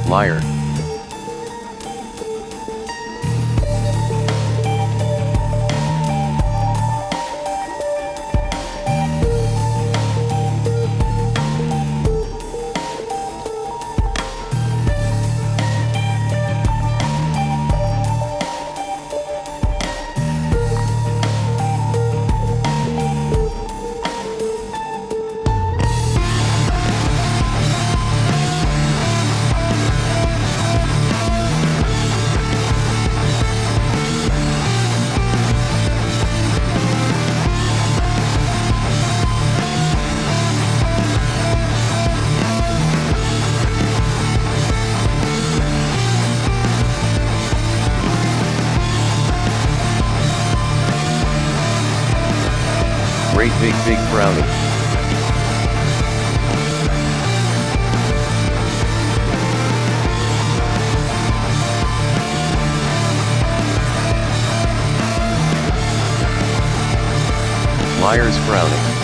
Liar. Great big frowning. Liars frowning.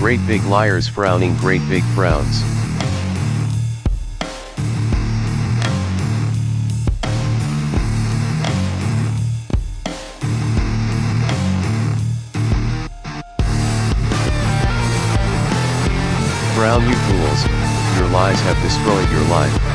Great big liars frowning. Great big frowns. Frown, you fools, your lies have destroyed your life.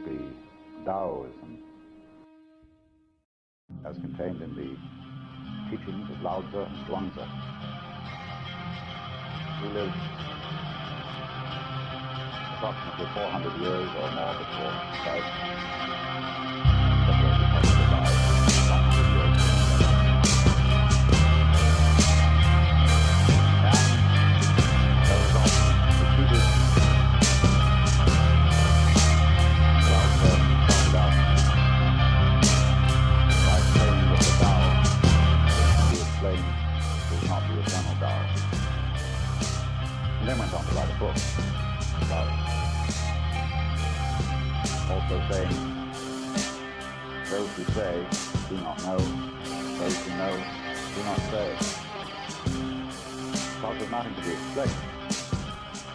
would be Taoism, as contained in the teachings of Lao Tzu and Zhuangzi, who lived approximately 400 years or more before Christ, separated from the Tao 100 years ago. And there was also repeated Lao Tzu talked about by saying that the Tao can be explained is not the eternal Tao. And then went on to write a book about it. Also saying, those who say do not know, those who know do not say. Because there's nothing to be explained.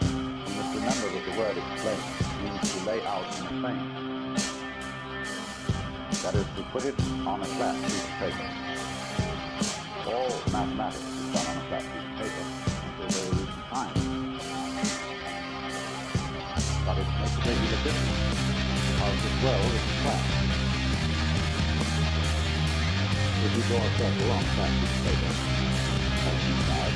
You must remember that the word explain means to lay out in a frame. That is, to put it on a flat piece of paper. All mathematics is done on a flat piece of paper until very recent times. But it makes a great deal of difference, because this world is flat. If you draw a circle on a flat piece of paper, that's inside.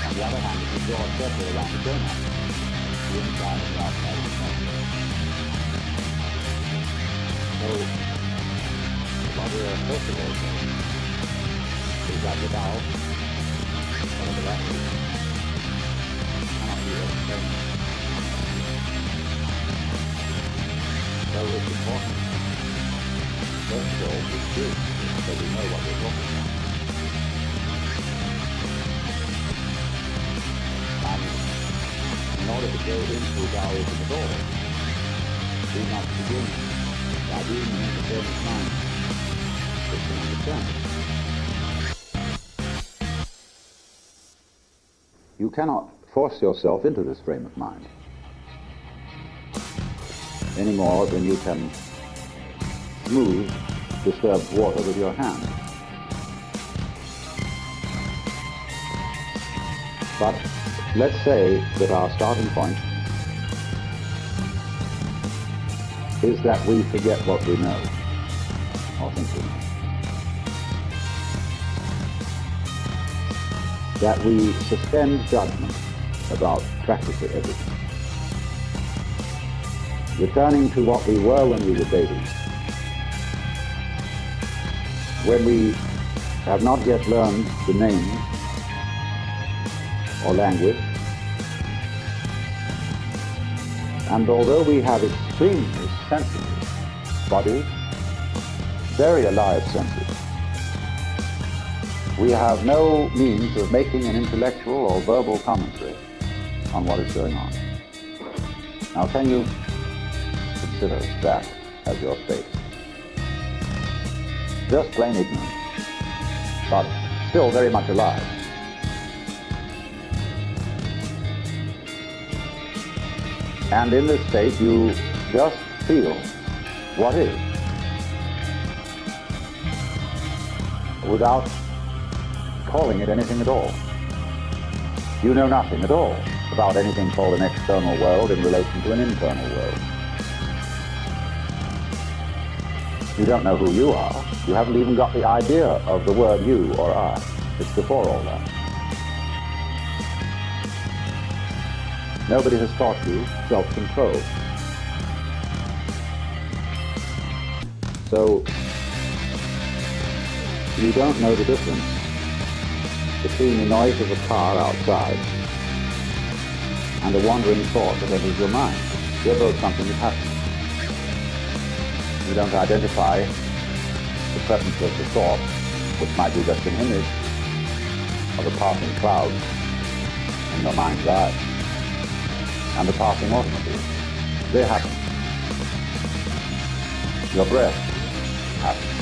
On the other hand, if you draw a circle around the donut, the inside and the outside of the circle. So, what we are supposed to go for is that the Tao, whatever that is, cannot be explained. So it's important, first of all, to do so we know what we're talking about. And in order to go into Taoism at all, we must begin by being in the frame of mind that can understand it. You cannot force yourself into this frame of mind any more than you can smooth disturbed water with your hand. But let's say that our starting point is that we forget what we know, or think we know. That we suspend judgment about practically everything. Returning to what we were when we were babies, when we have not yet learned the name or language, and although we have extremely sensitive bodies, very alive senses, we have no means of making an intellectual or verbal commentary on what is going on. Now, can you consider that as your state? Just plain ignorant, but still very much alive. And in this state, you just feel what is, without calling it anything at all. You know nothing at all about anything called an external world in relation to an internal world. You don't know who you are. You haven't even got the idea of the word you or I. It's before all that. Nobody has taught you self-control. So, you don't know the difference between the noise of a car outside and a wandering thought that enters your mind. They're both something that happens. You don't identify the presence of the thought, which might be just an image of a passing cloud in your mind's eye, and the passing automobile. They happen. Your breath happens.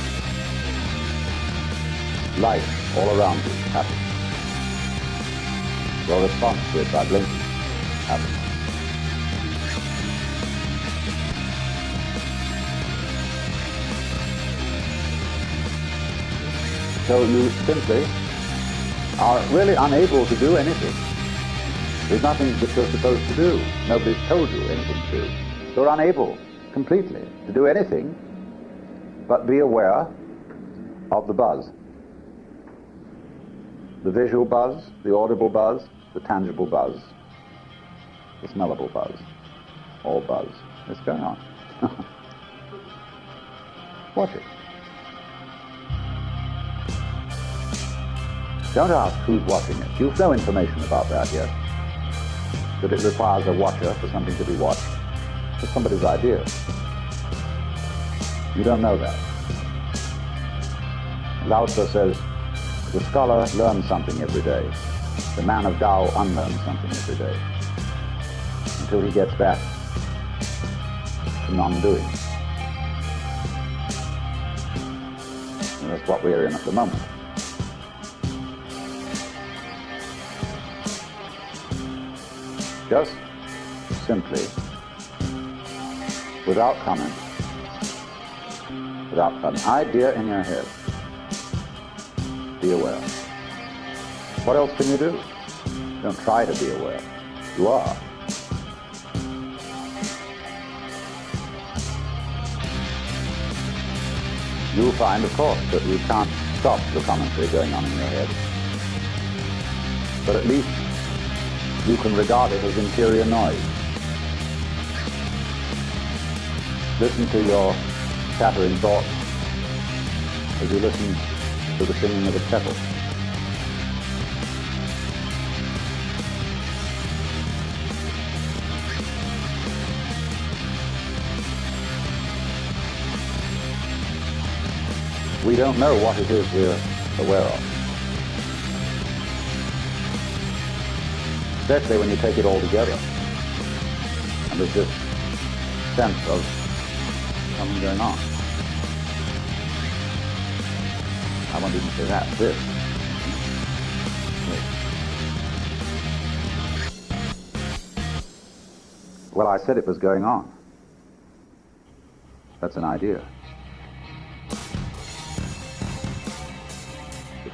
Life all around you happens. Your response to it by blinking happens. So you simply are really unable to do anything There's nothing that you're supposed to do. Nobody's told you anything to do. You're unable completely to do anything but be aware of the buzz. The visual buzz, the audible buzz, the tangible buzz, the smellable buzz, all buzz. It's going on. Watch it. Don't ask who's watching it. You've no information about that yet. That it requires a watcher for something to be watched. It's somebody's idea. You don't know that. Lao Tzu says, the scholar learns something every day. The man of Tao unlearns something every day. Until he gets back to non-doing. And that's what we're in at the moment. Just simply, without comment, without an idea in your head, be aware. What else can you do? Don't try to be aware. You are. You'll find, of course, that you can't stop the commentary going on in your head. But at least you can regard it as interior noise. Listen to your chattering thoughts as you listen to the singing of a kettle. We don't know what it is we're aware of. Especially when you take it all together. And there's this sense of something going on. I won't even say that. This. Well, I said it was going on. That's an idea.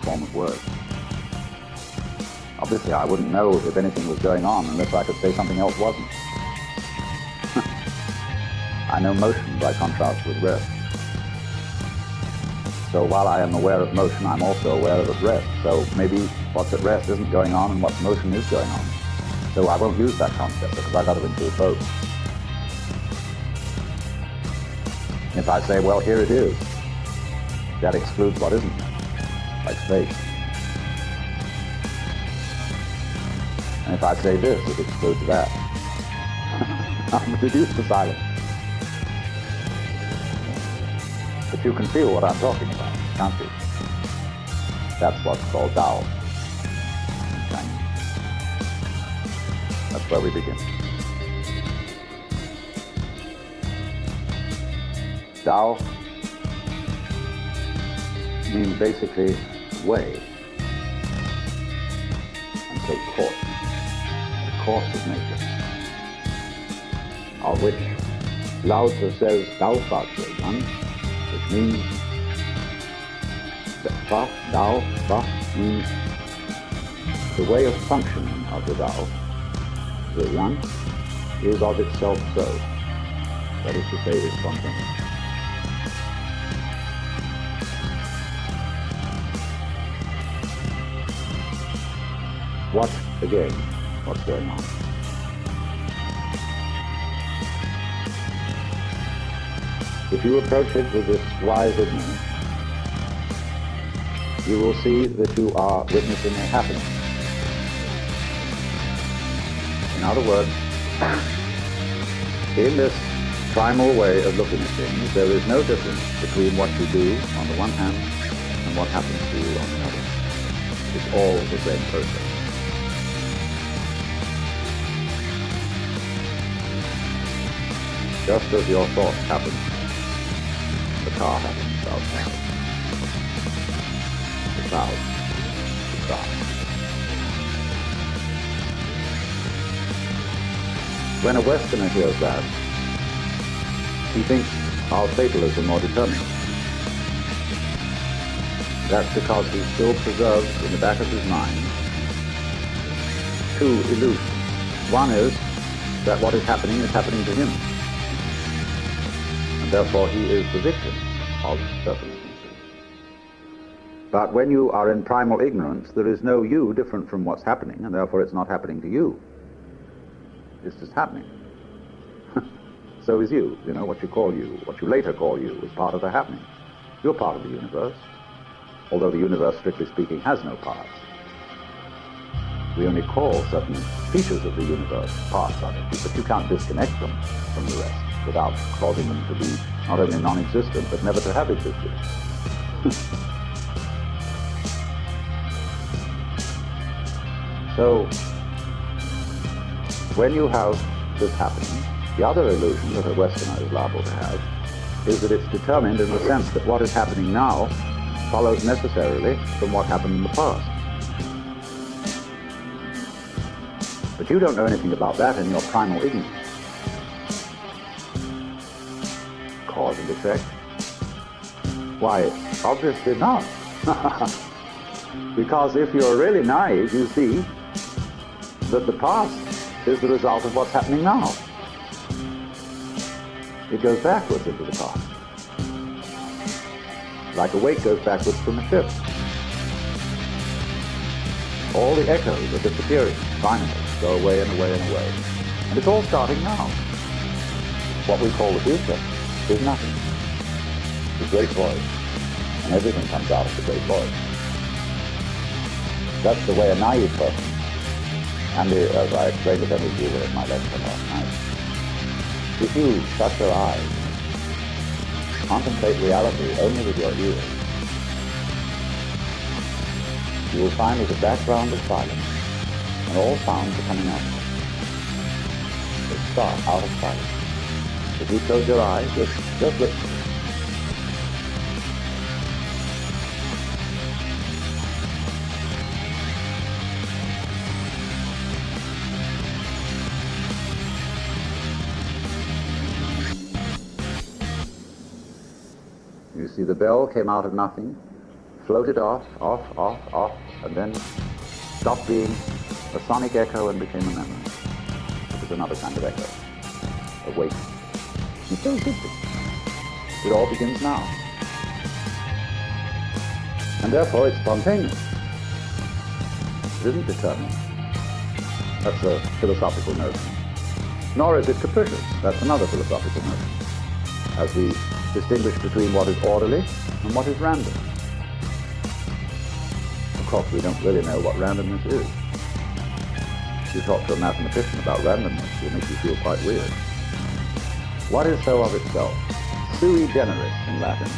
Form of words. Obviously, I wouldn't know if anything was going on unless I could say something else wasn't. I know motion by contrast with rest. So while I am aware of motion, I'm also aware of at rest. So maybe what's at rest isn't going on and what's motion is going on. So I won't use that concept because I've got to include both. If I say, well, here it is, that excludes what isn't. Like space. And if I say this, it excludes that. I'm reduced to silence. But you can feel what I'm talking about, can't you? That's what's called Tao in Chinese. That's where we begin. Tao means basically way, and so course, the course of nature, of which Lao Tzu says Tao Fa Shui Yan, which means that Fa, Tao, Fa means the way of functioning of the Tao. Shui Yan is of itself so, that is to say, is spontaneous. Watch again what's going on. If you approach it with this wise ignorance, you will see that you are witnessing a happening. In other words, in this primal way of looking at things, there is no difference between what you do on the one hand and what happens to you on the other. It's all the same process. Just as your thoughts happen, the car happens outside. The cloud, the sky. When a Westerner hears that, he thinks our fatalism or determinism. That's because he still preserves in the back of his mind two illusions. One is that what is happening to him, and therefore he is the victim of circumstances. But when you are in primal ignorance, there is no you different from what's happening, and therefore it's not happening to you. It's just happening. So is you. You know, what you call you, what you later call you, is part of the happening. You're part of the universe, although the universe, strictly speaking, has no parts. We only call certain features of the universe parts of it, but you can't disconnect them from the rest without causing them to be not only non-existent, but never to have existed. So, when you have this happening, the other illusion that a Westerner is liable to have is that it's determined in the sense that what is happening now follows necessarily from what happened in the past. But you don't know anything about that in your primal ignorance. Cause and effect? Why, obviously not. Because if you're really naive, you see that the past is the result of what's happening now. It goes backwards into the past. Like a wake goes backwards from a ship. All the echoes are disappearing, finally, go away and away and away. And it's all starting now. What we call the future is nothing. The great void. And everything comes out of the great void. That's the way a naive person, and as I explained to many of you in my lecture last night, if you shut your eyes, contemplate reality only with your ears, you will find there's a background of silence, and all sounds are coming out. They start out of silence. If you close your eyes, just listen. You see, the bell came out of nothing, floated off, and then stopped being a sonic echo and became a memory. It was another kind of echo, a wake. And so is it. It all begins now. And therefore it's spontaneous. It isn't determined. That's a philosophical notion. Nor is it capricious. That's another philosophical notion. As we distinguish between what is orderly and what is random. Of course, we don't really know what randomness is. If you talk to a mathematician about randomness, it will make you feel quite weird. What is so of itself? Sui generis in Latin.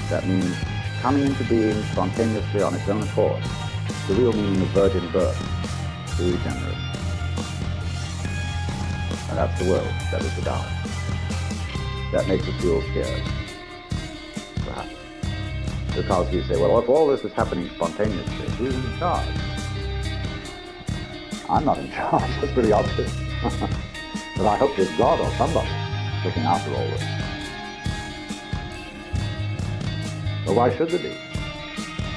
That means coming into being spontaneously on its own accord. The real meaning of virgin birth. Sui generis. And that's the world. That is the Tao. That makes us feel scared, perhaps. Because we say, well, if all this is happening spontaneously, who's in charge? I'm not in charge, that's pretty obvious. But I hope there's God or somebody looking after all this. Well, why should there be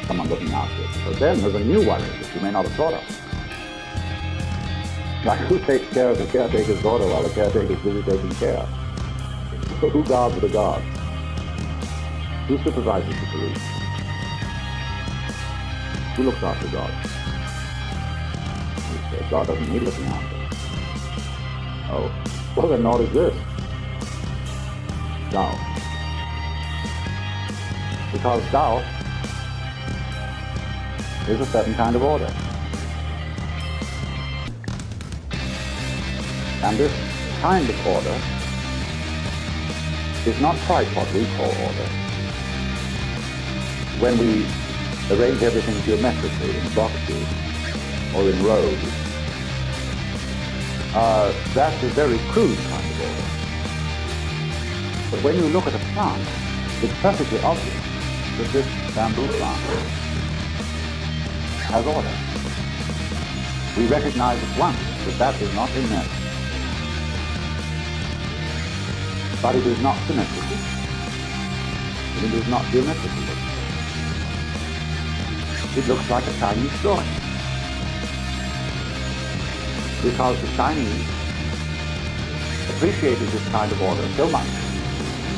someone looking after it? Because then there's a new worry that you may not have thought of. Like, who takes care of the caretaker's daughter while the caretaker's busy taking care? Who guards the guards? Who supervises the police? Who looks after God? You say, God doesn't need looking after. Oh, well then what is this? Tao. Because Tao is a certain kind of order. And this kind of order is not quite what we call order. When we arrange everything geometrically in boxes or in rows, that's a very crude kind of order. But when you look at a plant, it's perfectly obvious that this bamboo plant has order. We recognize at once that that is not inert. But it is not symmetrical. And it is not geometrical. It looks like a Chinese drawing. because the Chinese appreciated this kind of order so much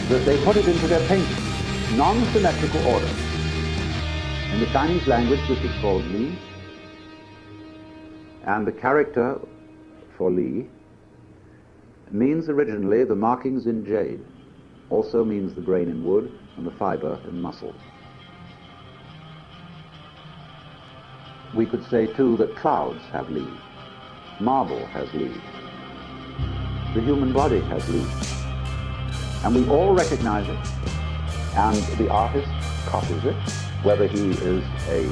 that they put it into their paintings, non-symmetrical order. In the Chinese language, this is called Li, and the character for Li means originally the markings in jade, also means the grain in wood and the fiber in muscle. We could say too that clouds have Li, marble has Li, the human body has Li, and we all recognize it, and the artist copies it, whether he is a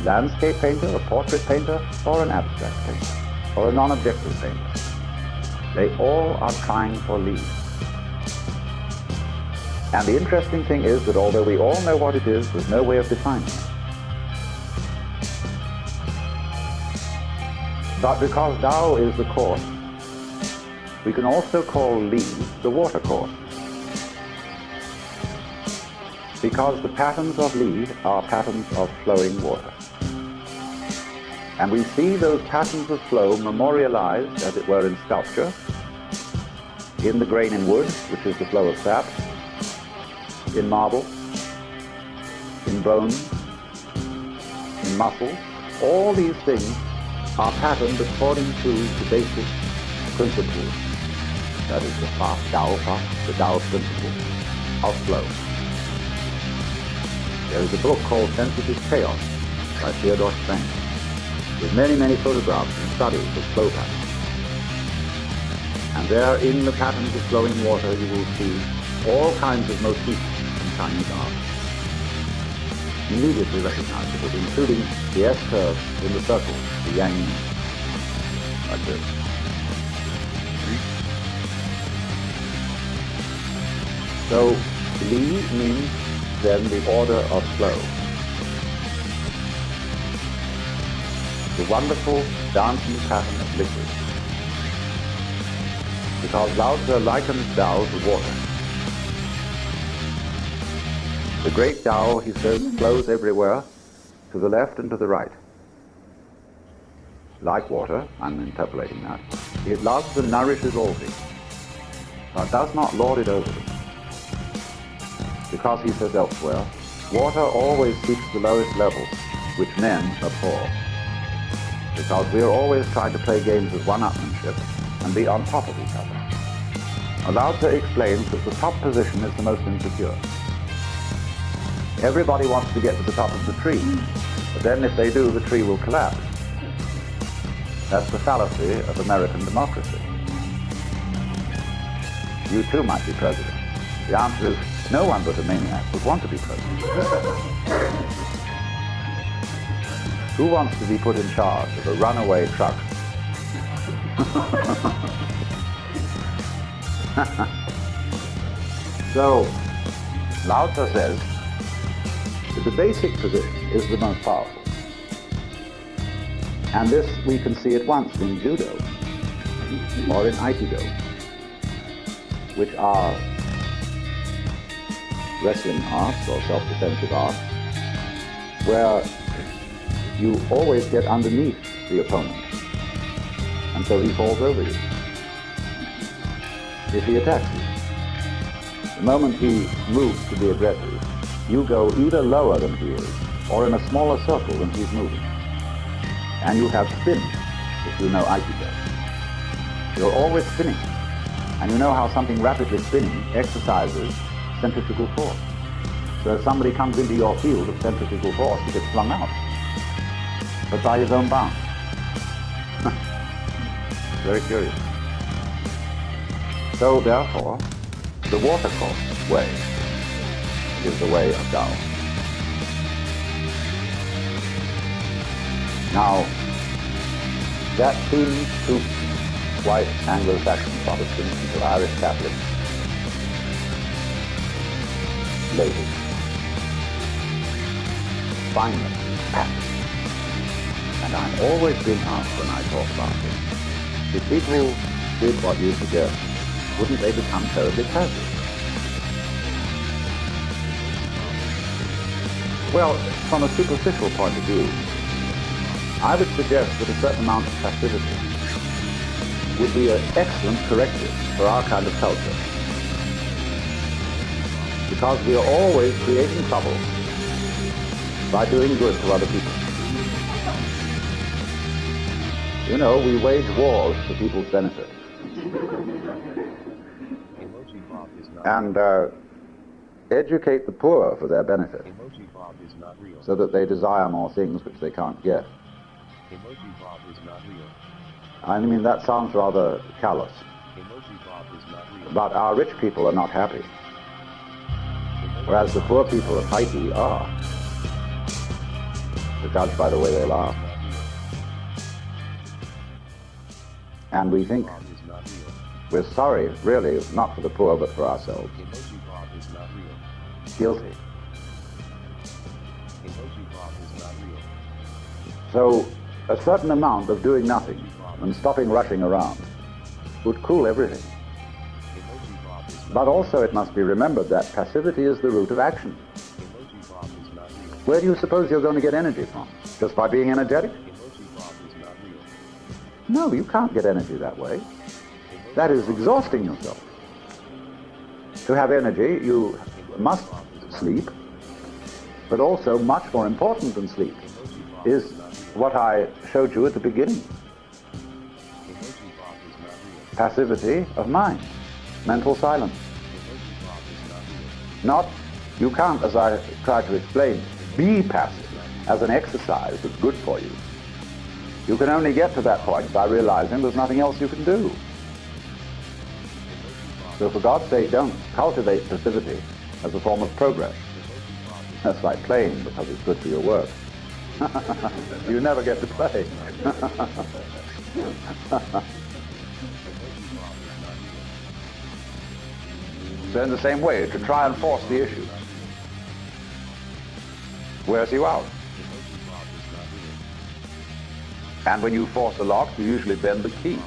landscape painter, a portrait painter, or an abstract painter, or a non-objective painter. They all are trying for Li. And the interesting thing is that although we all know what it is, there's no way of defining it. But because Tao is the course, we can also call Li the water course. Because the patterns of Li are patterns of flowing water. And we see those patterns of flow memorialized, as it were, in sculpture, in the grain in wood, which is the flow of sap, in marble, in bone, in muscle. All these things are patterned according to the basic principles. That is the Tao principle of flow. There is a book called Sensitive Chaos by Theodore Spang, with many, many photographs and studies of flow patterns. And there, in the patterns of flowing water, you will see all kinds of motifs from Chinese art. Immediately recognizable, including the S-curve in the circle, the yang yin, like this. So, Li means then the order of flow. The wonderful dancing pattern of liquid. Because Lao Tzu likens Tao to water. The great Tao, he says, flows everywhere, to the left and to the right. Like water, I'm interpolating that, it loves and nourishes all things, but does not lord it over them. Because he says elsewhere, water always seeks the lowest level, which men abhor. Because we are always trying to play games of one-upmanship and be on top of each other. Lao Tzu explains that the top position is the most insecure. Everybody wants to get to the top of the tree, but then if they do, the tree will collapse. That's the fallacy of American democracy. You too might be president. The answer is, no one but a maniac would want to be president. Who wants to be put in charge of a runaway truck? So, Lao Tzu says that the basic position is the most powerful. And this we can see at once in Judo or in Aikido, which are wrestling arts or self-defensive arts, where you always get underneath the opponent, and so he falls over you if he attacks you. The moment he moves to be aggressive, you go either lower than he is, or in a smaller circle than he's moving. And you have spin, if you know Aikido. You're always spinning, and you know how something rapidly spinning exercises centrifugal force. So if somebody comes into your field of centrifugal force, he gets flung out, but by his own bounds. Very curious. So therefore, the watercourse way is the way of Tao. Now, that seems to white Anglo-Saxon Protestants and to Irish Catholics lazy, spineless, passive. And I'm always being asked when I talk about this, if people did what you suggest, wouldn't they become terribly passive? Well, from a superficial point of view, I would suggest that a certain amount of passivity would be an excellent corrective for our kind of culture. Because we are always creating trouble by doing good to other people. You know, we wage wars for people's benefit. And educate the poor for their benefit, so that they desire more things which they can't get. I mean, that sounds rather callous. But our rich people are not happy, whereas the poor people of Haiti are, to judge by the way they laugh. And we think we're sorry, really, not for the poor, but for ourselves. Guilty. So a certain amount of doing nothing and stopping rushing around would cool everything. But also it must be remembered that passivity is the root of action. Where do you suppose you're going to get energy from? Just by being energetic? No, you can't get energy that way. That is exhausting yourself. To have energy, you must sleep, but also much more important than sleep is what I showed you at the beginning. Passivity of mind, mental silence. Not, you can't, as I tried to explain, be passive as an exercise that's good for you. You can only get to that point by realizing there's nothing else you can do. So for God's sake, don't cultivate passivity as a form of progress. That's like playing because it's good for your work. You never get to play. So in the same way, to try and force the issue wears you out. And when you force a lock, you usually bend the key.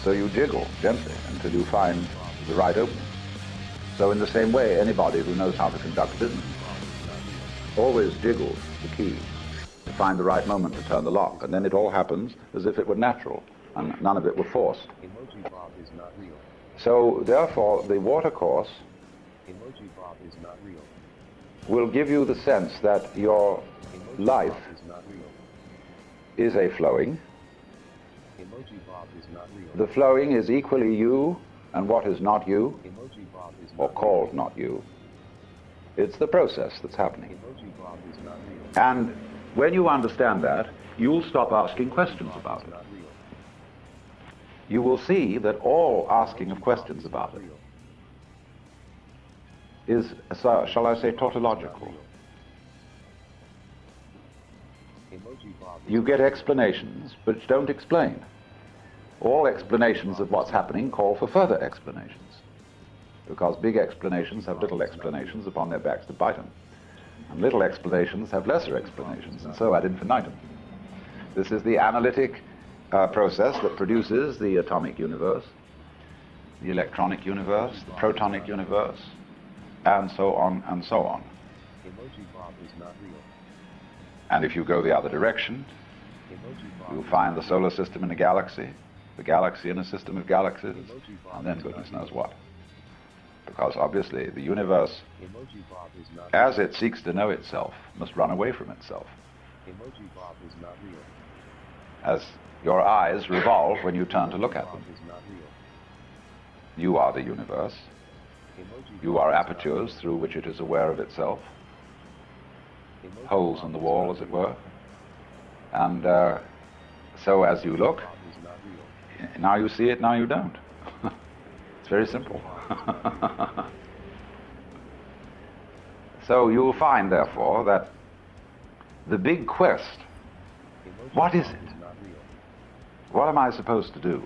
So you jiggle gently until you find the right opening. So in the same way, anybody who knows how to conduct business always jiggles the key to find the right moment to turn the lock. And then it all happens as if it were natural and none of it were forced. So therefore, the water course will give you the sense that your life is a flowing. The flowing is equally you and what is not you, or called not you. It's the process that's happening. And when you understand that, you'll stop asking questions about it. You will see that all asking of questions about it is, shall I say, tautological. You get explanations which don't explain. All explanations of what's happening call for further explanations, because big explanations have little explanations upon their backs to bite them, and little explanations have lesser explanations, and so ad infinitum. This is the analytic process that produces the atomic universe, the electronic universe, the protonic universe, and so on and so on. And if you go the other direction, you find the solar system in a galaxy, the galaxy in a system of galaxies, and then goodness knows what. Because obviously the universe, as it seeks to know itself, must run away from itself. As your eyes revolve when you turn to look at them. You are the universe. You are apertures through which it is aware of itself. Holes in the wall, as it were. And so as you look, now you see it, now you don't. It's very simple. So you'll find, therefore, that the big quest, what is it? What am I supposed to do?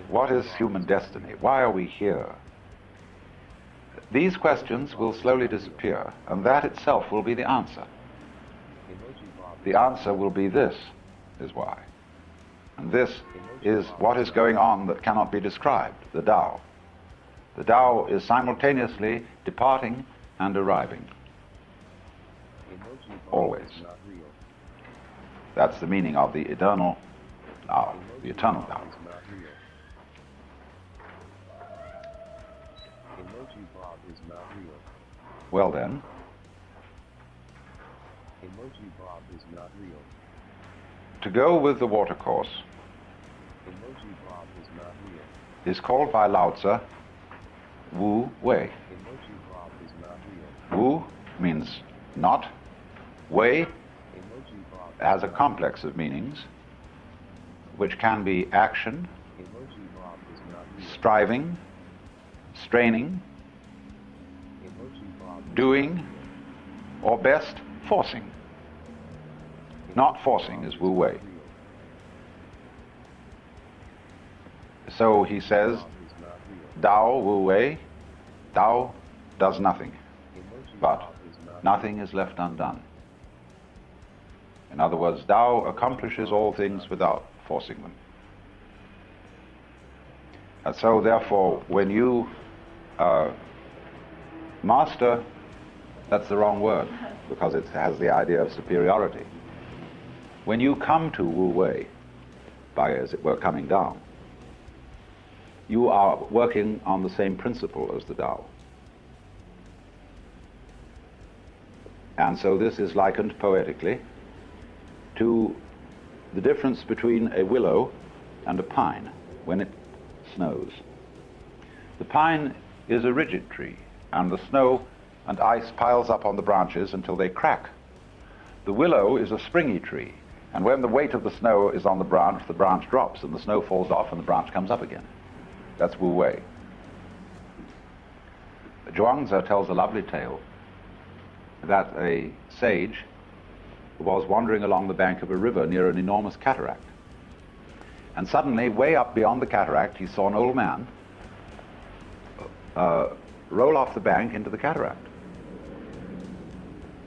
What is human destiny? Why are we here? These questions will slowly disappear, and that itself will be the answer. The answer will be this is why. And this is what is going on that cannot be described, the Tao. The Tao is simultaneously departing and arriving. Always. That's the meaning of the eternal Tao, the eternal Tao. Is not real. Emoji Bob is not real. Well then, Emoji Bob is not real. to go with the watercourse Emoji Bob is not real. is called by Lao Tzu Wu Wei. Emoji Bob is not real. Wu means not. Wei Emoji Bob has a complex of meanings, which can be action, Emoji Bob is not real. striving, straining, Emoji Bob is doing, or best, forcing. Not forcing is Wu Wei. real. So he says, Bob is not real. Tao Wu Wei, Tao does nothing, Emoji but Bob is not nothing is left undone. In other words, Tao accomplishes all things without forcing them. And so therefore, when you master, that's the wrong word, because it has the idea of superiority. When you come to Wu Wei, by, as it were, coming down, you are working on the same principle as the Tao. And so this is likened poetically to the difference between a willow and a pine when it snows. The pine is a rigid tree, and the snow and ice piles up on the branches until they crack. The willow is a springy tree, and when the weight of the snow is on the branch drops and the snow falls off and the branch comes up again. That's Wu Wei. Zhuangzi tells a lovely tale that a sage was wandering along the bank of a river near an enormous cataract. And suddenly, way up beyond the cataract, he saw an old man roll off the bank into the cataract.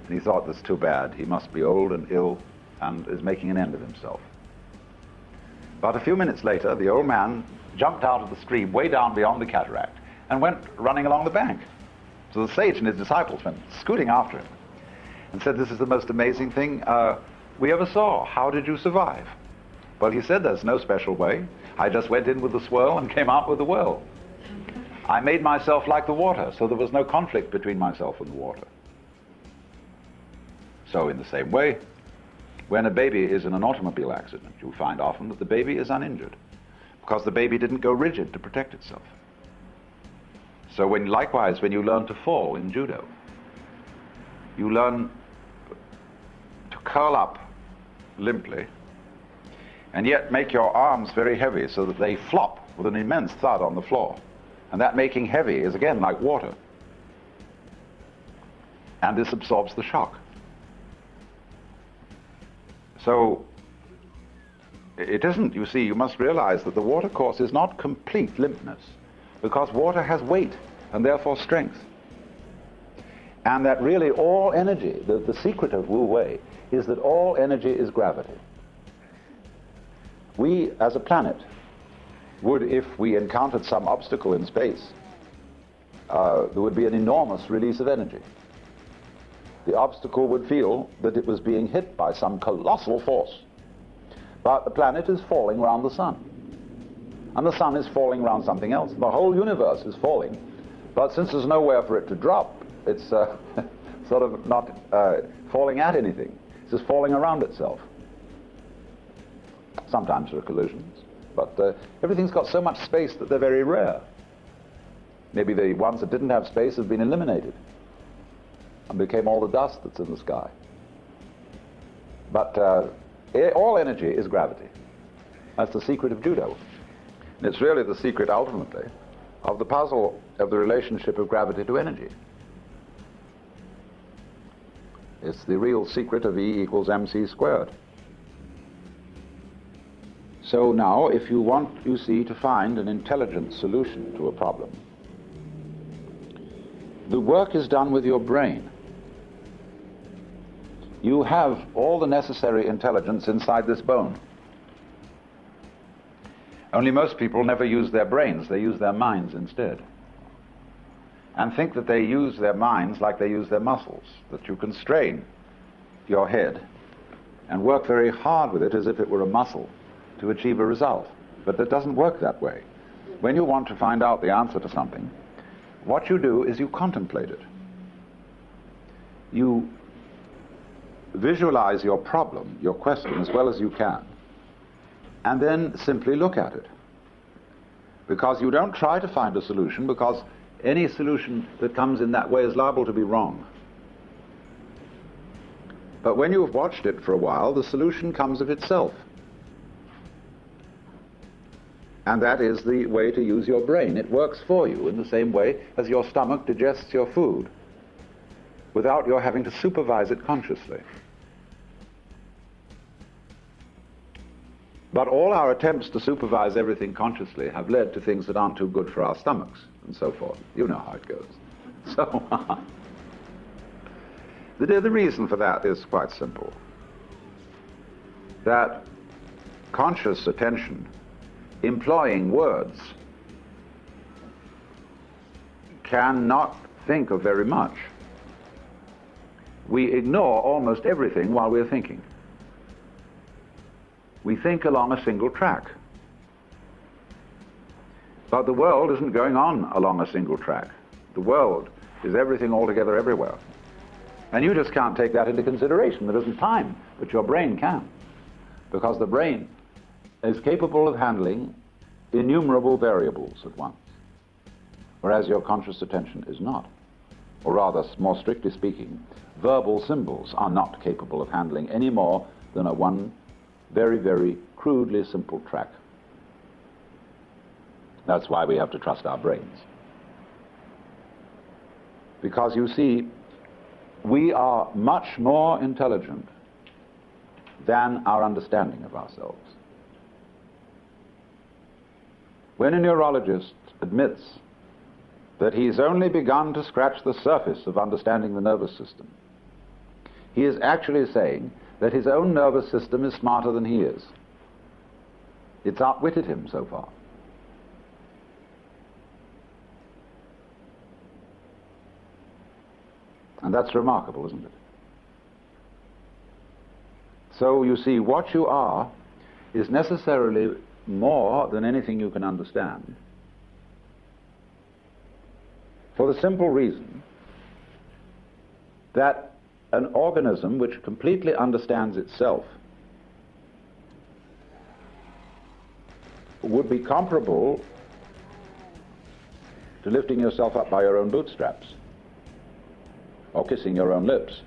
And he thought, that's too bad. He must be old and ill and is making an end of himself. But a few minutes later, the old man jumped out of the stream way down beyond the cataract and went running along the bank. So the sage and his disciples went scooting after him and said, this is the most amazing thing we ever saw. How did you survive? Well, he said, there's no special way. I just went in with the swirl and came out with the whirl. I made myself like the water, so there was no conflict between myself and the water. So in the same way, when a baby is in an automobile accident, you'll find often that the baby is uninjured because the baby didn't go rigid to protect itself. So likewise, when you learn to fall in judo, you learn to curl up limply and yet make your arms very heavy so that they flop with an immense thud on the floor. And that making heavy is again like water. And this absorbs the shock. So it isn't, you see, you must realize that the water course is not complete limpness, because water has weight and therefore strength. And that really all energy, the secret of Wu Wei, is that all energy is gravity. We, as a planet, would, if we encountered some obstacle in space, there would be an enormous release of energy. The obstacle would feel that it was being hit by some colossal force. But the planet is falling around the sun. And the sun is falling around something else. The whole universe is falling. But since there's nowhere for it to drop, it's sort of not falling at anything. It's just falling around itself. Sometimes there are collisions, but everything's got so much space that they're very rare. Maybe the ones that didn't have space have been eliminated and became all the dust that's in the sky. But all energy is gravity. That's the secret of judo. And it's really the secret, ultimately, of the puzzle of the relationship of gravity to energy. It's the real secret of E equals mc squared. So now, if you want, you see, to find an intelligent solution to a problem, the work is done with your brain. You have all the necessary intelligence inside this bone. Only most people never use their brains, they use their minds instead. And think that they use their minds like they use their muscles, that you can strain your head and work very hard with it as if it were a muscle, to achieve a result. But it doesn't work that way. When you want to find out the answer to something, what you do is you contemplate it. You visualize your problem, your question, as well as you can, and then simply look at it. Because you don't try to find a solution, because any solution that comes in that way is liable to be wrong. But when you've watched it for a while, the solution comes of itself. And that is the way to use your brain. It works for you in the same way as your stomach digests your food, without your having to supervise it consciously. But all our attempts to supervise everything consciously have led to things that aren't too good for our stomachs, and so forth. You know how it goes. So, the reason for that is quite simple. That conscious attention, employing words, cannot think of very much. We ignore almost everything while we're thinking. We think along a single track. But the world isn't going on along a single track. The world is everything altogether everywhere. And you just can't take that into consideration. There isn't time, but your brain can. Because the brain is capable of handling innumerable variables at once, whereas your conscious attention is not. Or rather, more strictly speaking, verbal symbols are not capable of handling any more than a one very, very crudely simple track. That's why we have to trust our brains. Because you see, we are much more intelligent than our understanding of ourselves. When a neurologist admits that he's only begun to scratch the surface of understanding the nervous system, he is actually saying that his own nervous system is smarter than he is. It's outwitted him so far. And that's remarkable, isn't it? So you see, what you are is necessarily more than anything you can understand, for the simple reason that an organism which completely understands itself would be comparable to lifting yourself up by your own bootstraps or kissing your own lips.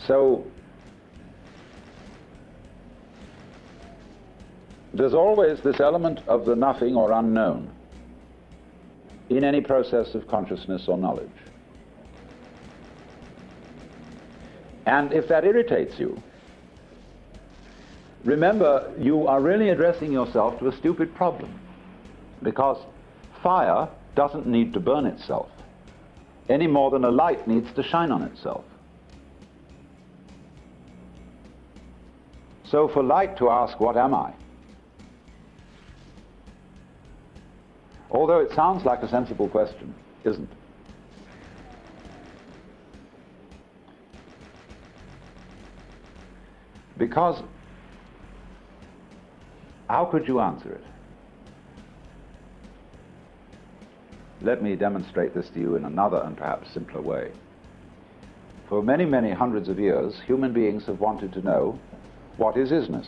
So there's always this element of the nothing or unknown in any process of consciousness or knowledge. And if that irritates you, remember, you are really addressing yourself to a stupid problem, because fire doesn't need to burn itself any more than a light needs to shine on itself. So for light to ask, what am I? Although it sounds like a sensible question, isn't. Because how could you answer it? Let me demonstrate this to you in another and perhaps simpler way. For many, many hundreds of years, human beings have wanted to know, what is isness?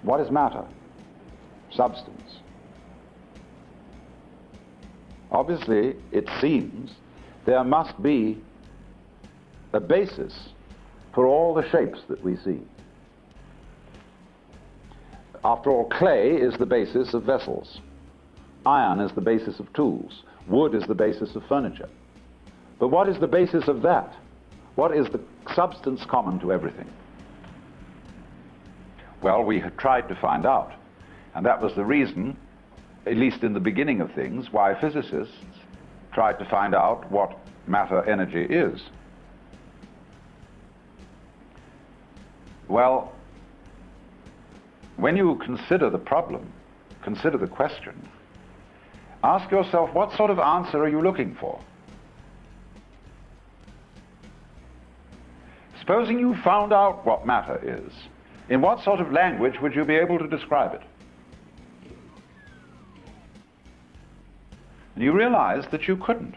What is matter? Substance. Obviously, it seems there must be a basis for all the shapes that we see. After all, clay is the basis of vessels. Iron is the basis of tools. Wood is the basis of furniture. But what is the basis of that? What is the substance common to everything? Well, we had tried to find out. And that was the reason, at least in the beginning of things, why physicists tried to find out what matter energy is. Well, when you consider the problem, consider the question, ask yourself, what sort of answer are you looking for? Supposing you found out what matter is, in what sort of language would you be able to describe it? And you realize that you couldn't.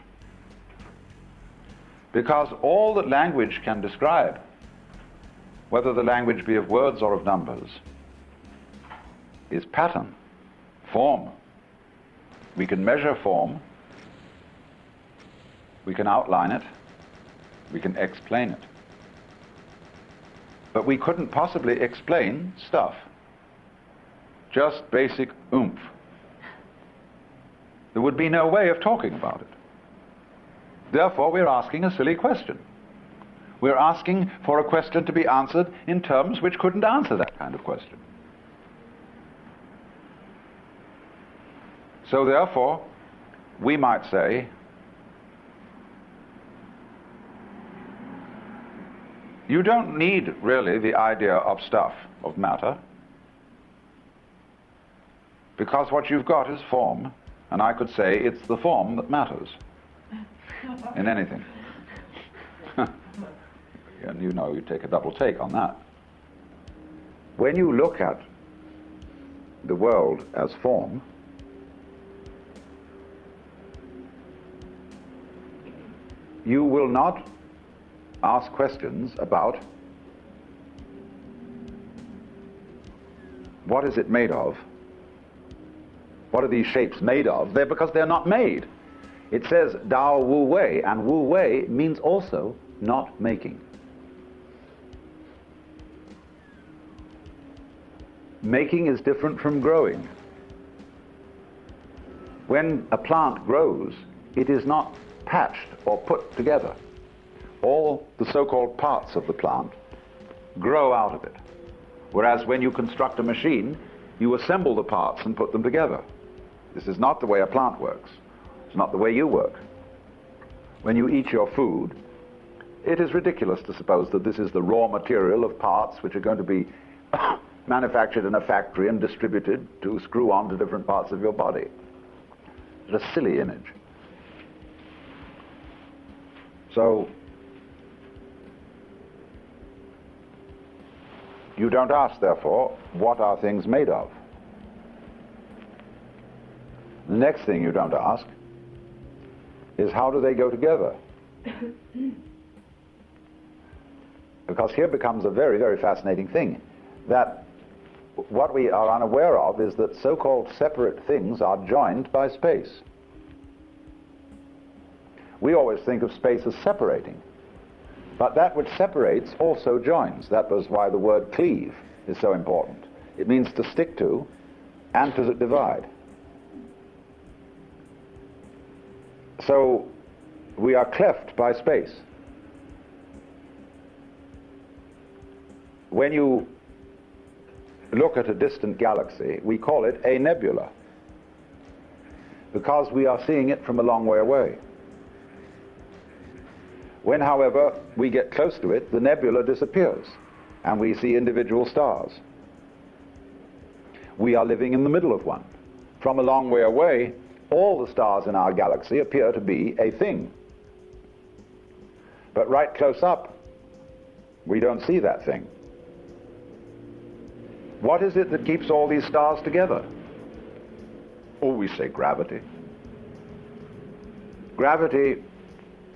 Because all that language can describe, whether the language be of words or of numbers, is pattern, form. We can measure form, we can outline it, we can explain it. But we couldn't possibly explain stuff. Just basic oomph. There would be no way of talking about it. Therefore, we're asking a silly question. We're asking for a question to be answered in terms which couldn't answer that kind of question. So therefore, we might say, you don't need really the idea of stuff, of matter, because what you've got is form, and I could say it's the form that matters in anything. And you know, you take a double take on that. When you look at the world as form, you will not ask questions about what is it made of, what are these shapes made of. They're because they're not made. It says Dao Wu Wei, and Wu Wei means also not making. Making is different from growing. When a plant grows, it is not patched or put together. All the so-called parts of the plant grow out of it. Whereas when you construct a machine, you assemble the parts and put them together. This is not the way a plant works. It's not the way you work. When you eat your food, it is ridiculous to suppose that this is the raw material of parts which are going to be manufactured in a factory and distributed to screw on to different parts of your body. It's a silly image. So, you don't ask, therefore, what are things made of? The next thing you don't ask is how do they go together? Because here becomes a very, very fascinating thing, that what we are unaware of is that so-called separate things are joined by space. We always think of space as separating. But that which separates also joins. That was why the word cleave is so important. It means to stick to and to divide. So we are cleft by space. When you look at a distant galaxy, we call it a nebula, because we are seeing it from a long way away. When, however, we get close to it, the nebula disappears, and we see individual stars. We are living in the middle of one. From a long way away, all the stars in our galaxy appear to be a thing. But right close up, we don't see that thing. What is it that keeps all these stars together? Oh, we say gravity. Gravity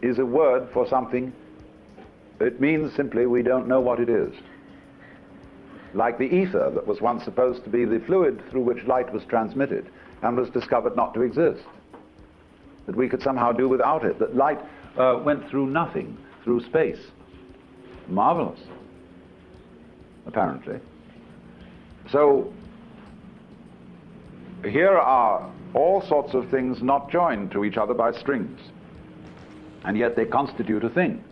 is a word for something. It means simply we don't know what it is. Like the ether that was once supposed to be the fluid through which light was transmitted and was discovered not to exist. That we could somehow do without it. That light went through nothing, through space. Marvelous, apparently. So here are all sorts of things not joined to each other by strings, and yet they constitute a thing.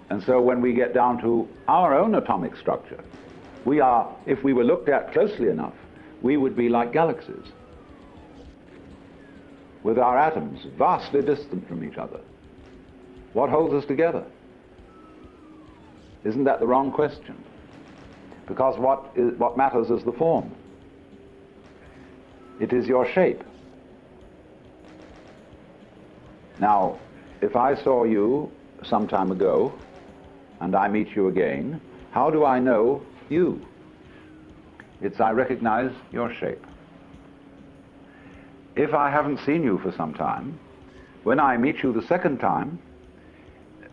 And so when we get down to our own atomic structure, we are, if we were looked at closely enough, we would be like galaxies, with our atoms vastly distant from each other. What holds us together? Isn't that the wrong question? Because what matters is the form. It is your shape. Now, if I saw you some time ago, and I meet you again, how do I know you? It's I recognize your shape. If I haven't seen you for some time, when I meet you the second time,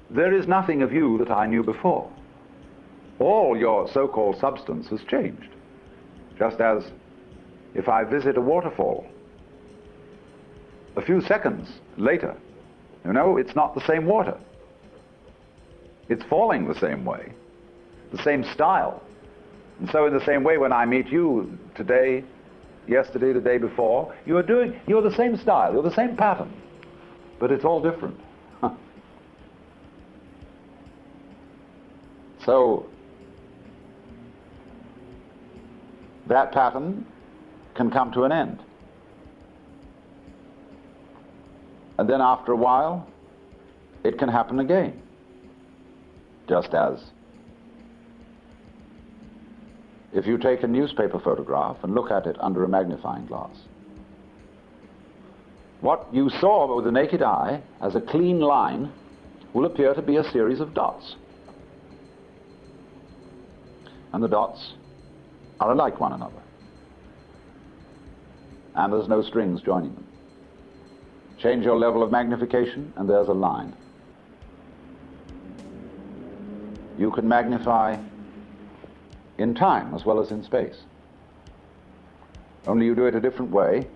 there is nothing of you that I knew before. All your so-called substance has changed. Just as if I visit a waterfall, a few seconds later, it's not the same water. It's falling the same way, the same style. And so in the same way, when I meet you today, yesterday, the day before, you're the same style, you're the same pattern, but it's all different. So that pattern can come to an end. And then after a while, it can happen again. Just as if you take a newspaper photograph and look at it under a magnifying glass, what you saw with the naked eye as a clean line will appear to be a series of dots. And the dots are unlike one another. And there's no strings joining them. Change your level of magnification, and there's a line. You can magnify in time as well as in space. Only you do it a different way.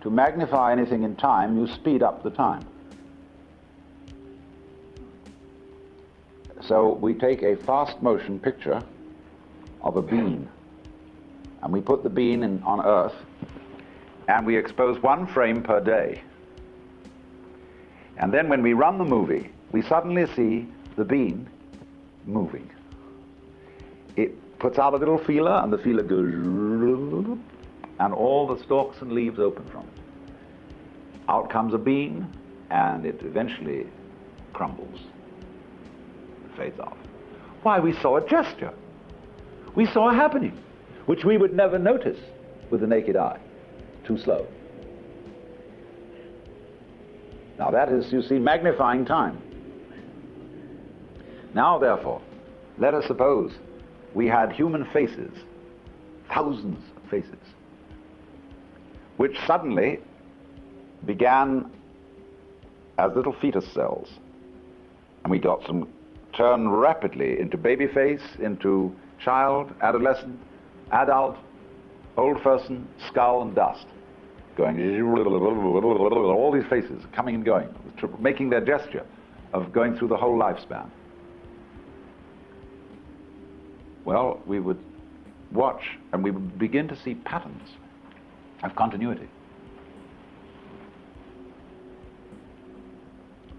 To magnify anything in time, you speed up the time. So we take a fast motion picture of a bean, and we put the bean on Earth, and we expose one frame per day. And then when we run the movie, we suddenly see the bean moving. It puts out a little feeler, and the feeler goes, and all the stalks and leaves open from it. Out comes a bean, and it eventually crumbles. It fades off. Why, we saw a gesture. We saw a happening, which we would never notice with the naked eye. Too slow. Now that is, you see, magnifying time. Now, therefore, let us suppose we had human faces, thousands of faces, which suddenly began as little fetus cells. And we got them turned rapidly into baby face, into child, adolescent, adult, old person, skull and dust. Going, all these faces coming and going, making their gesture of going through the whole lifespan. Well, we would watch and we would begin to see patterns of continuity,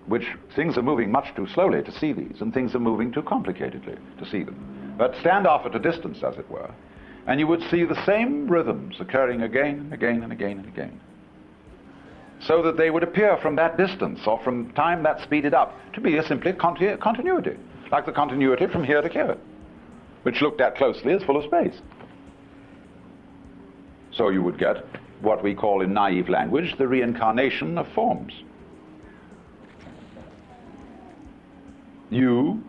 which things are moving much too slowly to see these, and things are moving too complicatedly to see them. But stand off at a distance, as it were, and you would see the same rhythms occurring again and again and again and again, so that they would appear from that distance, or from time that speeded up, to be a simply continuity, like the continuity from here to here, which looked at closely is full of space. So you would get what we call in naive language the reincarnation of forms. You,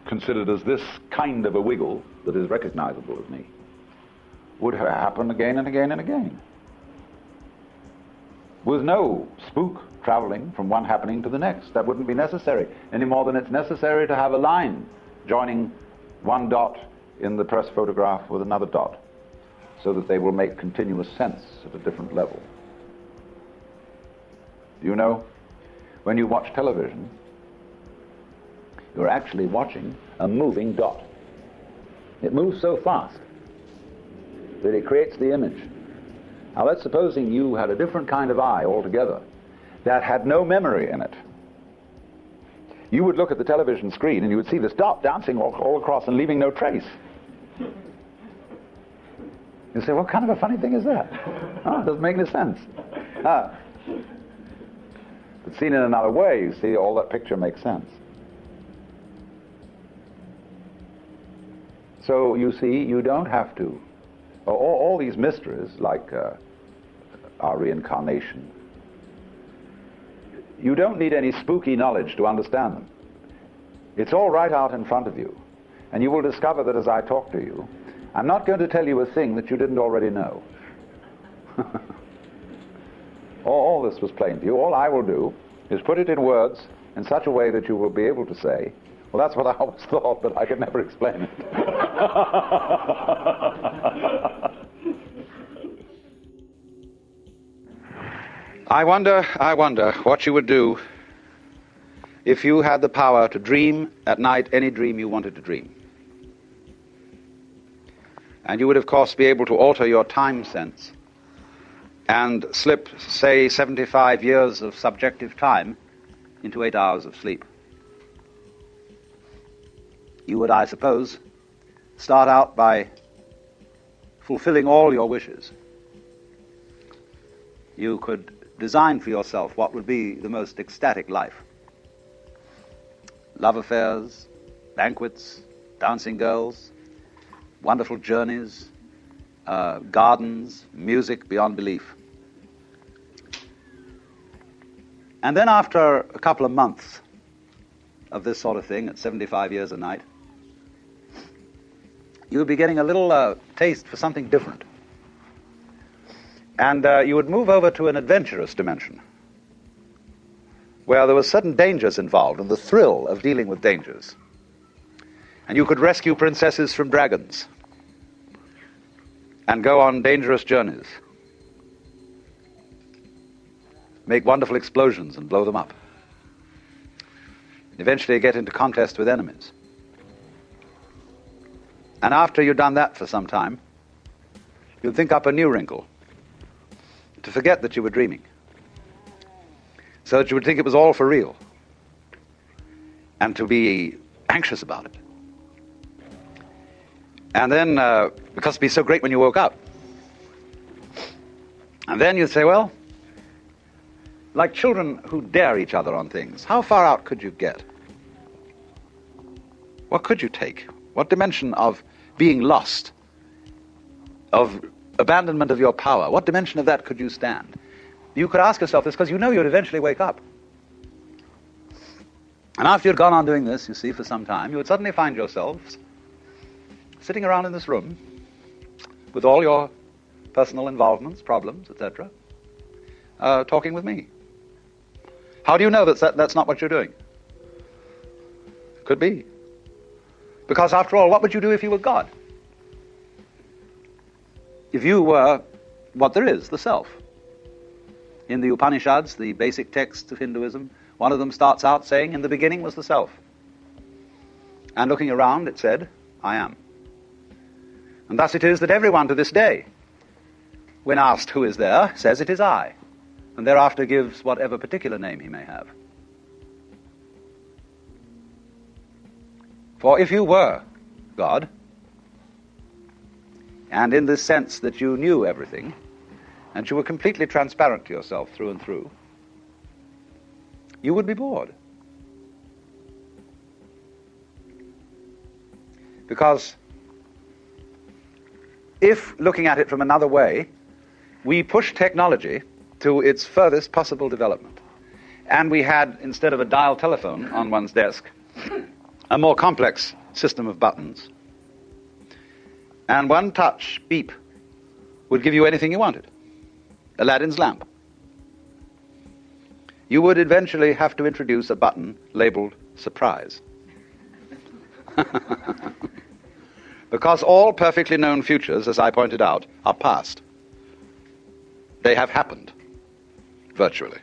considered as this kind of a wiggle that is recognizable as me, would happen again and again and again, with no spook traveling from one happening to the next. That wouldn't be necessary any more than it's necessary to have a line joining one dot in the press photograph with another dot, so that they will make continuous sense at a different level. You know, when you watch television, you're actually watching a moving dot. It moves so fast that it creates the image. Now let's supposing you had a different kind of eye altogether that had no memory in it. You would look at the television screen and you would see this dot dancing all across and leaving no trace. You say, what kind of a funny thing is that? Oh, it doesn't make any sense. But seen in another way, you see, all that picture makes sense. So you see, you don't have to. All these mysteries, like our reincarnation, you don't need any spooky knowledge to understand them. It's all right out in front of you. And you will discover that as I talk to you, I'm not going to tell you a thing that you didn't already know. All this was plain to you. All I will do is put it in words in such a way that you will be able to say, well, that's what I always thought, but I could never explain it. I wonder what you would do if you had the power to dream at night any dream you wanted to dream. And you would, of course, be able to alter your time sense and slip, say, 75 years of subjective time into 8 hours of sleep. You would, I suppose, start out by fulfilling all your wishes. You could design for yourself what would be the most ecstatic life. Love affairs, banquets, dancing girls, wonderful journeys, gardens, music beyond belief. And then after a couple of months of this sort of thing, at 75 years a night, you would be getting a little taste for something different. And you would move over to an adventurous dimension, where there were certain dangers involved and the thrill of dealing with dangers. And you could rescue princesses from dragons and go on dangerous journeys, make wonderful explosions and blow them up, and eventually get into contest with enemies. And after you'd done that for some time, you'd think up a new wrinkle to forget that you were dreaming, so that you would think it was all for real, and to be anxious about it. And then, because it'd be so great when you woke up. And then you'd say, well, like children who dare each other on things, how far out could you get? What could you take? What dimension of being lost, of abandonment of your power, what dimension of that could you stand? You could ask yourself this because you know you'd eventually wake up. And after you'd gone on doing this, you see, for some time, you would suddenly find yourselves sitting around in this room with all your personal involvements, problems, etc., talking with me. How do you know that's not what you're doing? Could be. Because after all, what would you do if you were God? If you were what there is, the self. In the Upanishads, the basic texts of Hinduism, one of them starts out saying, in the beginning was the self. And looking around, it said, I am. And thus it is that everyone to this day, when asked who is there, says it is I, and thereafter gives whatever particular name he may have. For if you were God, and in this sense that you knew everything, and you were completely transparent to yourself through and through, you would be bored. Because if, looking at it from another way, we push technology to its furthest possible development, and we had, instead of a dial telephone on one's desk, a more complex system of buttons, and one touch, beep, would give you anything you wanted. Aladdin's lamp. You would eventually have to introduce a button labeled surprise. Because all perfectly known futures, as I pointed out, are past. They have happened, virtually.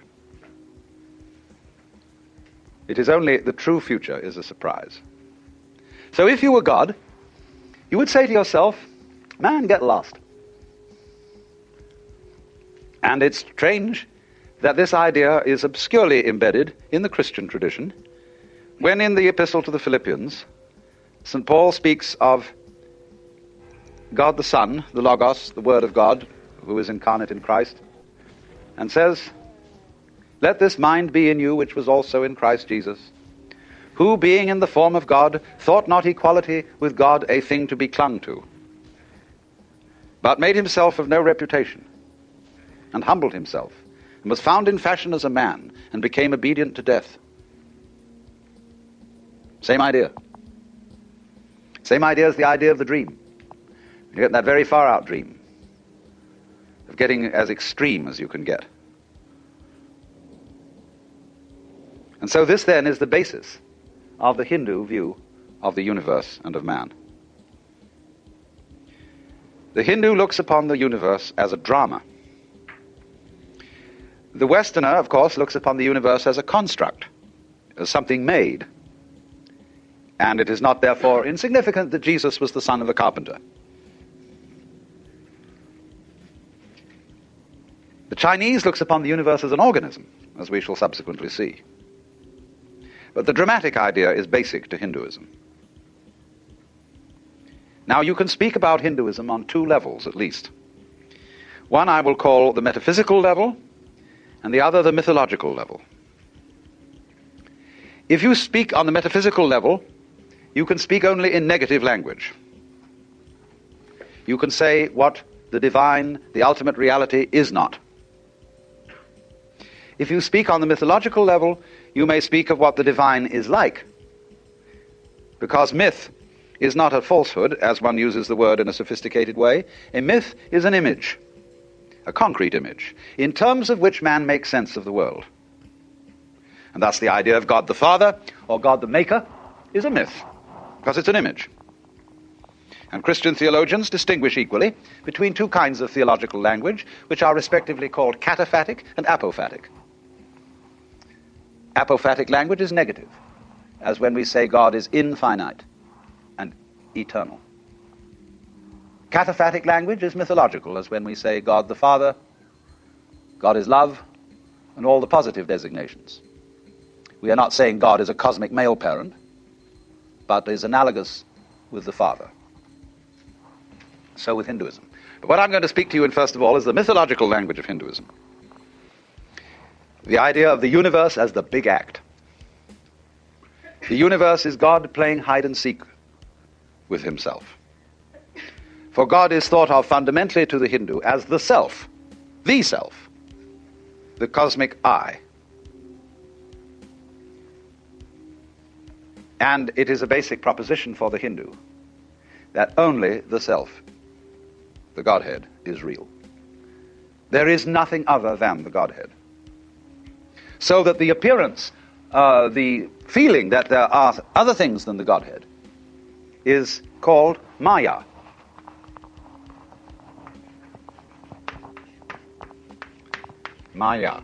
It is only the true future is a surprise. So if you were God, you would say to yourself, man, get lost. And it's strange that this idea is obscurely embedded in the Christian tradition, when in the Epistle to the Philippians, St. Paul speaks of God the Son, the Logos, the Word of God, who is incarnate in Christ, and says, let this mind be in you which was also in Christ Jesus, who, being in the form of God, thought not equality with God a thing to be clung to, but made himself of no reputation, and humbled himself, and was found in fashion as a man, and became obedient to death, Same idea. Same idea as the idea of the dream. You get that very far out dream of getting as extreme as you can get. And so this then is the basis of the Hindu view of the universe and of man. The Hindu looks upon the universe as a drama. The Westerner, of course, looks upon the universe as a construct, as something made. And it is not therefore insignificant that Jesus was the son of a carpenter. The Chinese looks upon the universe as an organism, as we shall subsequently see. But the dramatic idea is basic to Hinduism. Now, you can speak about Hinduism on two levels, at least. One I will call the metaphysical level, and the other the mythological level. If you speak on the metaphysical level, you can speak only in negative language. You can say what the divine, the ultimate reality, is not. If you speak on the mythological level, you may speak of what the divine is like. Because myth is not a falsehood, as one uses the word in a sophisticated way. A myth is an image, a concrete image, in terms of which man makes sense of the world. And thus the idea of God the Father, or God the Maker, is a myth, because it's an image. And Christian theologians distinguish equally between two kinds of theological language, which are respectively called cataphatic and apophatic. Apophatic language is negative, as when we say God is infinite and eternal. Cataphatic language is mythological, as when we say God the Father, God is love, and all the positive designations. We are not saying God is a cosmic male parent, but is analogous with the Father. So with Hinduism. But what I'm going to speak to you in, first of all, is the mythological language of Hinduism. The idea of the universe as the big act. The universe is God playing hide and seek with himself. For God is thought of fundamentally to the Hindu as the self, the cosmic I. And it is a basic proposition for the Hindu that only the self, the Godhead, is real. There is nothing other than the Godhead. So that the appearance, the feeling that there are other things than the Godhead is called Maya. Maya.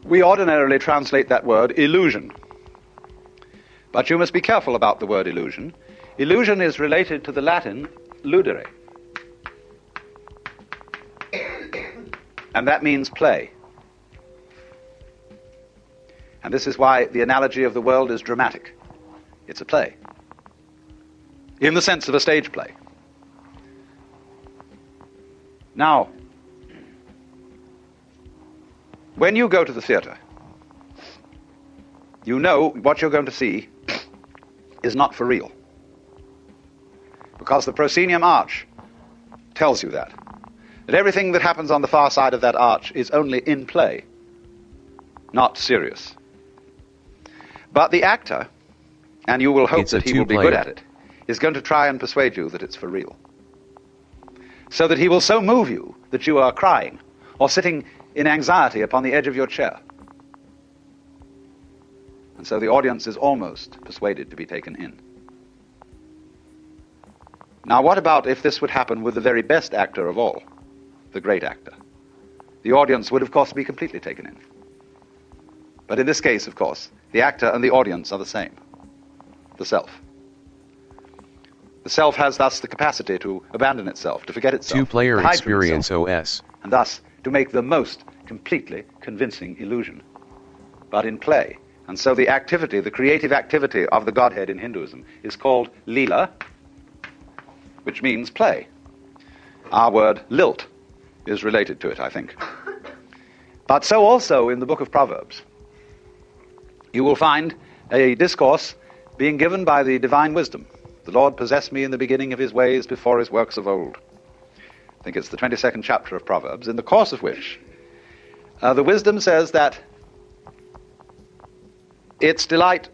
We ordinarily translate that word illusion. But you must be careful about the word illusion. Illusion is related to the Latin ludere. And that means play. And this is why the analogy of the world is dramatic. It's a play. In the sense of a stage play. Now, when you go to the theater, you know what you're going to see is not for real. Because the proscenium arch tells you that. That everything that happens on the far side of that arch is only in play, not serious. But the actor, and you will hope that he will be good at it, is going to try and persuade you that it's for real. So that he will so move you that you are crying or sitting in anxiety upon the edge of your chair. And so the audience is almost persuaded to be taken in. Now, what about if this would happen with the very best actor of all, the great actor? The audience would, of course, be completely taken in. But in this case, of course, the actor and the audience are the same, the self. The self has thus the capacity to abandon itself, to forget itself, Two-player to hide from experience itself, OS. and thus to make the most completely convincing illusion, but in play. And so the activity, the creative activity of the Godhead in Hinduism is called lila, which means play. Our word lilt is related to it, I think. But so also in the book of Proverbs, you will find a discourse being given by the divine wisdom. The Lord possessed me in the beginning of his ways before his works of old. I think it's the 22nd chapter of Proverbs, in the course of which the wisdom says that its delight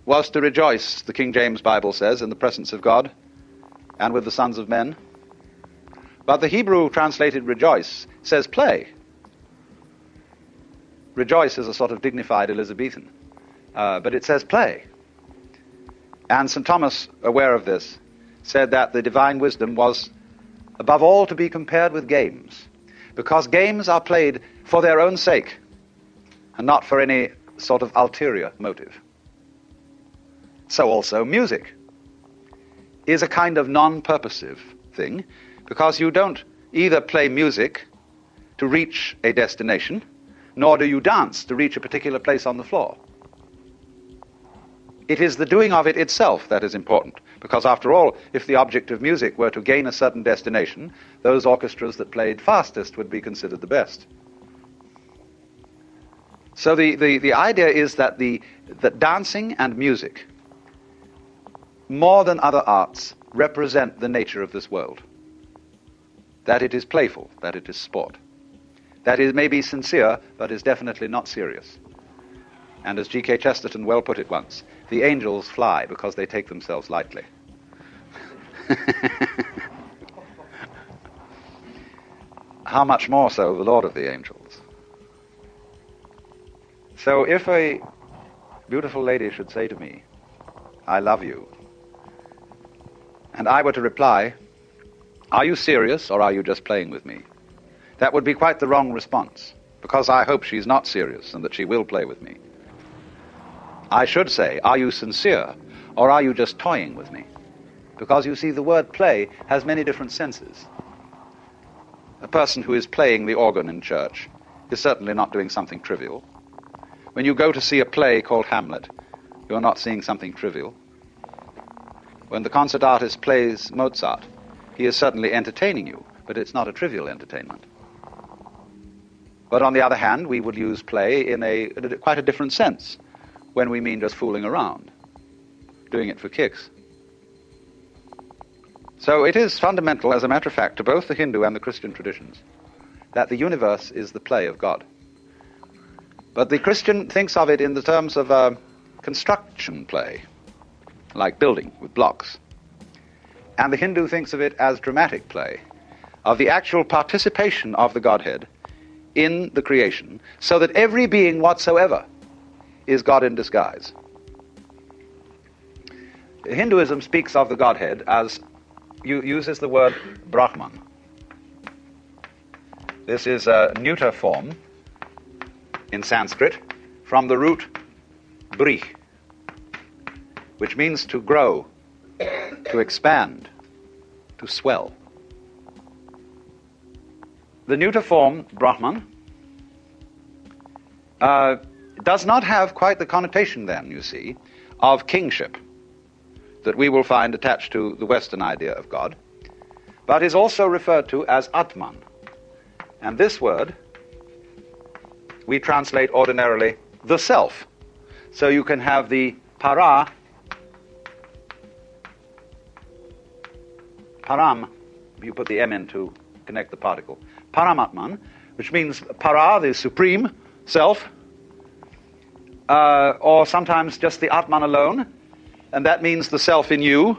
was to rejoice, the King James Bible says, in the presence of God and with the sons of men. But the Hebrew translated rejoice says play. Rejoice is a sort of dignified Elizabethan, but it says play. And St. Thomas, aware of this, said that the divine wisdom was above all to be compared with games, because games are played for their own sake and not for any sort of ulterior motive. So also music is a kind of non-purposive thing, because you don't either play music to reach a destination, nor do you dance to reach a particular place on the floor. It is the doing of it itself that is important, because after all, if the object of music were to gain a certain destination, those orchestras that played fastest would be considered the best. So the idea is that that dancing and music, more than other arts, represent the nature of this world. That it is playful, that it is sport. That it may be sincere, but is definitely not serious. And as G.K. Chesterton well put it once, the angels fly because they take themselves lightly. How much more so the Lord of the angels? So if a beautiful lady should say to me, "I love you," and I were to reply, "Are you serious or are you just playing with me?" that would be quite the wrong response, because I hope she's not serious and that she will play with me. I should say, "Are you sincere or are you just toying with me?" Because you see, the word play has many different senses. A person who is playing the organ in church is certainly not doing something trivial. When you go to see a play called Hamlet, you're not seeing something trivial. When the concert artist plays Mozart, he is certainly entertaining you, but it's not a trivial entertainment. But on the other hand, we would use play in quite a different sense when we mean just fooling around, doing it for kicks. So it is fundamental, as a matter of fact, to both the Hindu and the Christian traditions, that the universe is the play of God. But the Christian thinks of it in the terms of construction play, like building with blocks. And the Hindu thinks of it as dramatic play, of the actual participation of the Godhead in the creation, so that every being whatsoever is God in disguise. Hinduism speaks of the Godhead as, uses the word Brahman. This is a neuter form in Sanskrit from the root brih, which means to grow, to expand, to swell. The neuter form, Brahman, does not have quite the connotation then, you see, of kingship that we will find attached to the Western idea of God, but is also referred to as Atman. And this word we translate ordinarily the self. So you can have the param, you put the M in to connect the particle, Paramatman, which means para, the supreme self, or sometimes just the Atman alone, and that means the self in you.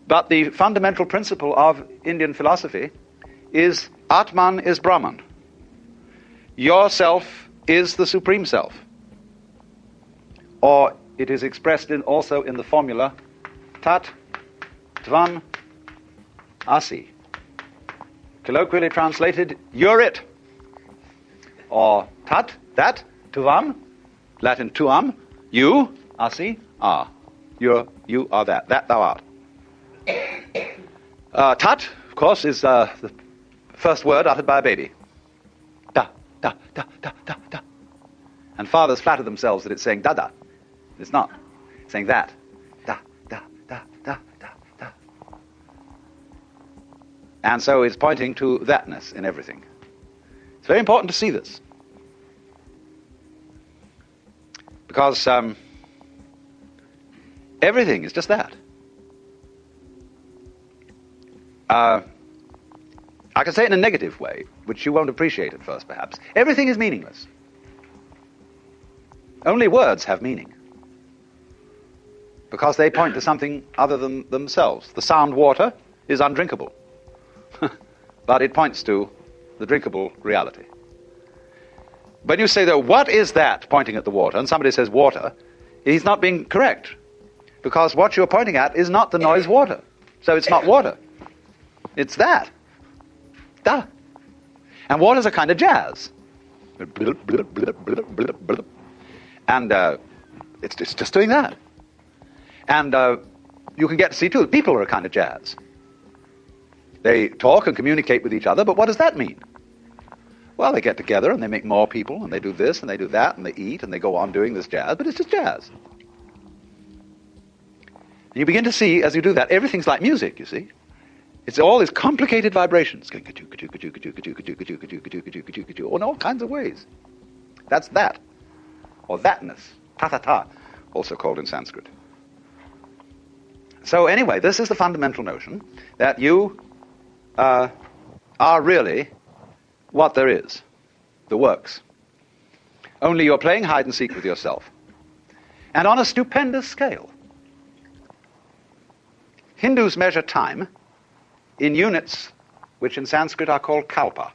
But the fundamental principle of Indian philosophy is Atman is Brahman. Your self is the supreme self. Or it is expressed also in the formula Tat Tvam Asi. Colloquially translated, you're it. Or Tat, that, Tvam, Latin tuam, you, Asi, are. You are that thou art. Tat, of course, is the first word uttered by a baby. Da, da, da, da, da, da. And fathers flatter themselves that it's saying da, da. It's not. It's saying that. Da, da, da, da, da, da. And so it's pointing to thatness in everything. It's very important to see this. Because everything is just that. I can say it in a negative way, which you won't appreciate at first, perhaps. Everything is meaningless. Only words have meaning. because they point to something other than themselves. The sound water is undrinkable, but it points to the drinkable reality. When you say, though, what is that pointing at the water, and somebody says water, he's not being correct, because what you're pointing at is not the noise water. So it's not water. It's that. Duh. And water's a kind of jazz. And it's just doing that. And you can get to see, too, people are a kind of jazz. They talk and communicate with each other, but what does that mean? Well, they get together and they make more people, and they do this and they do that, and they eat and they go on doing this jazz, but it's just jazz. And you begin to see, as you do that, everything's like music, you see. It's all these complicated vibrations, going in all kinds of ways. That's that, or thatness, ta-ta-ta, also called in Sanskrit. So anyway, this is the fundamental notion, that you are really what there is, the works. Only you're playing hide and seek with yourself. And on a stupendous scale. Hindus measure time in units which in Sanskrit are called kalpa.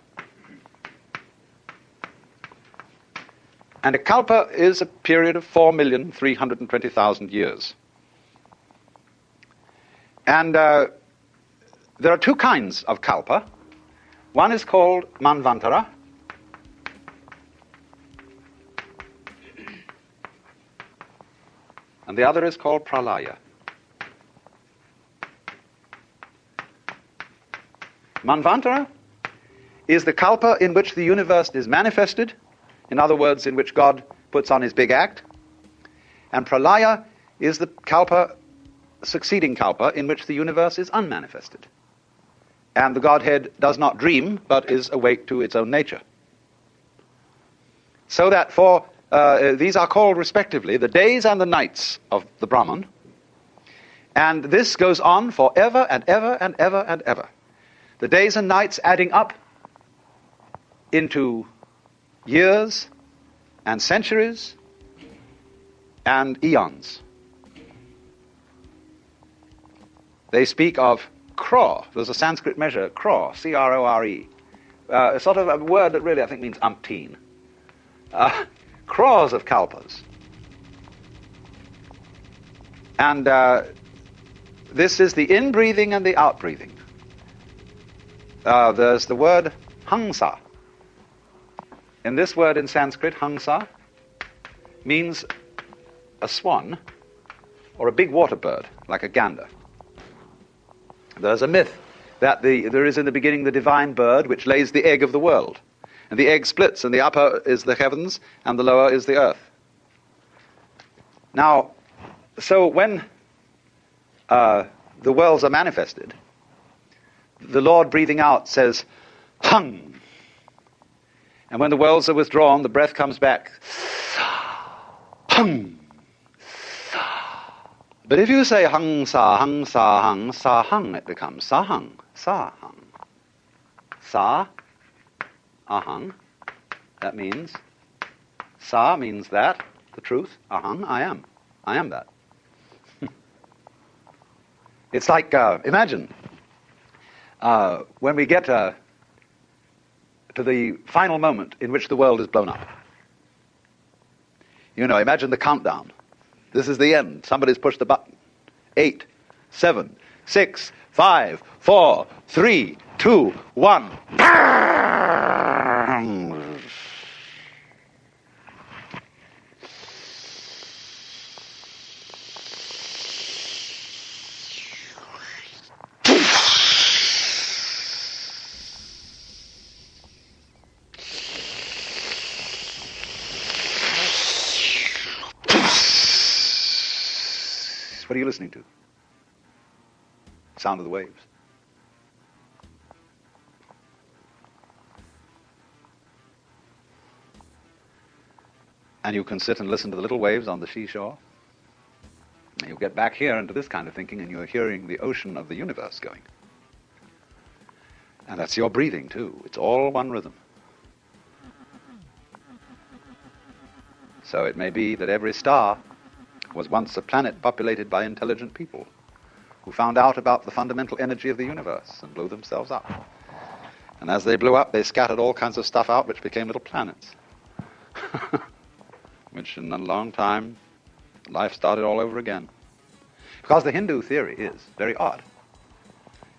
And a kalpa is a period of 4,320,000 years. And there are two kinds of kalpa. One is called manvantara, and the other is called pralaya. Manvantara is the kalpa in which the universe is manifested, in other words, in which God puts on his big act, and pralaya is the kalpa, succeeding kalpa, in which the universe is unmanifested. And the Godhead does not dream, but is awake to its own nature. So that these are called respectively the days and the nights of the Brahman. And this goes on forever and ever and ever and ever. The days and nights adding up into years and centuries and eons. They speak of crore. There's a Sanskrit measure, crore, C-R-O-R-E. A sort of a word that really I think means umpteen. Crores of kalpas. And this is the in-breathing and the out-breathing. There's the word hangsa. And this word in Sanskrit, hangsa, means a swan or a big water bird, like a gander. There's a myth that there is in the beginning the divine bird which lays the egg of the world. And the egg splits, and the upper is the heavens, and the lower is the earth. Now, so when the worlds are manifested, the Lord breathing out says, hung. And when the worlds are withdrawn, the breath comes back, hung. But if you say hung, sa, hung, it becomes sahang, sahang. Sa, ahang. That means, sa means that, the truth, ahang, I am. I am that. It's like, imagine, when we get to the final moment in which the world is blown up. You know, imagine the countdown. This is the end. Somebody's pushed the button. 8, 7, 6, 5, 4, 3, 2, 1. What are you listening to? Sound of the waves. And you can sit and listen to the little waves on the seashore. And you'll get back here into this kind of thinking, and you're hearing the ocean of the universe going. And that's your breathing, too. It's all one rhythm. So it may be that every star was once a planet populated by intelligent people who found out about the fundamental energy of the universe and blew themselves up. And as they blew up, they scattered all kinds of stuff out which became little planets. Which in a long time, life started all over again. Because the Hindu theory is very odd.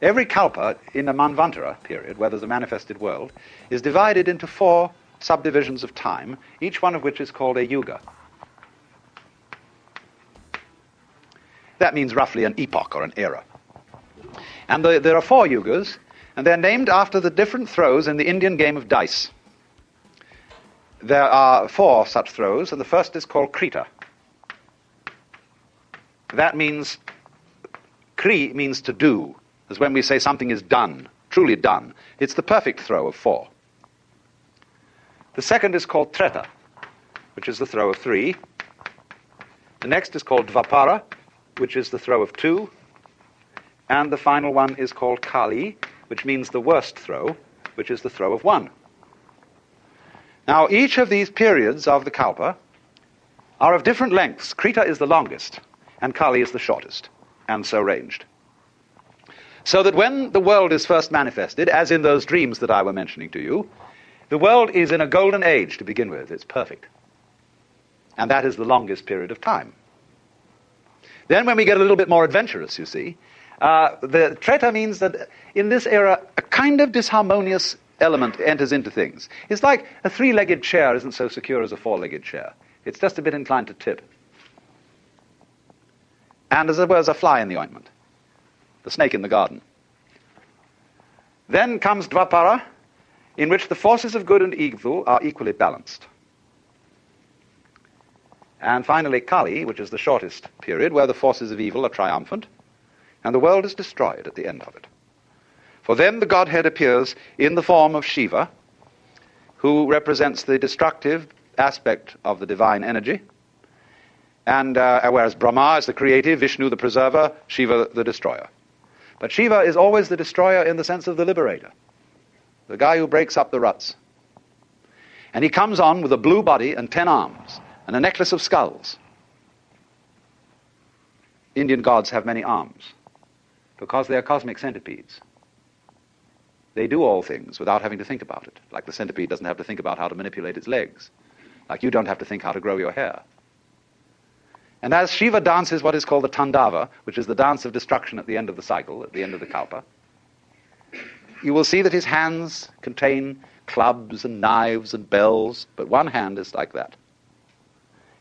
Every kalpa in the Manvantara period, where there's a manifested world, is divided into 4 subdivisions of time, each one of which is called a yuga. That means roughly an epoch or an era. And there are 4 yugas, and they're named after the different throws in the Indian game of dice. There are 4 such throws, and the first is called Krita. That means, Kri means to do, as when we say something is done, truly done. It's the perfect throw of 4. The second is called Treta, which is the throw of 3. The next is called Dvapara, which is the throw of 2. And the final one is called Kali, which means the worst throw, which is the throw of 1. Now, each of these periods of the Kalpa are of different lengths. Krita is the longest, and Kali is the shortest, and so ranged. So that when the world is first manifested, as in those dreams that I were mentioning to you, the world is in a golden age to begin with. It's perfect. And that is the longest period of time. Then when we get a little bit more adventurous, you see, the Treta means that in this era, a kind of disharmonious element enters into things. It's like a 3-legged chair isn't so secure as a 4-legged chair. It's just a bit inclined to tip. And as it were, a fly in the ointment. The snake in the garden. Then comes Dvapara, in which the forces of good and evil are equally balanced. And finally Kali, which is the shortest period, where the forces of evil are triumphant, and the world is destroyed at the end of it. For then the Godhead appears in the form of Shiva, who represents the destructive aspect of the divine energy, and whereas Brahma is the creative, Vishnu the preserver, Shiva the destroyer. But Shiva is always the destroyer in the sense of the liberator, the guy who breaks up the ruts. And he comes on with a blue body and 10 arms, and a necklace of skulls. Indian gods have many arms, because they are cosmic centipedes. They do all things without having to think about it, like the centipede doesn't have to think about how to manipulate its legs, like you don't have to think how to grow your hair. And as Shiva dances what is called the Tandava, which is the dance of destruction at the end of the cycle, at the end of the Kalpa, you will see that his hands contain clubs and knives and bells, but one hand is like that.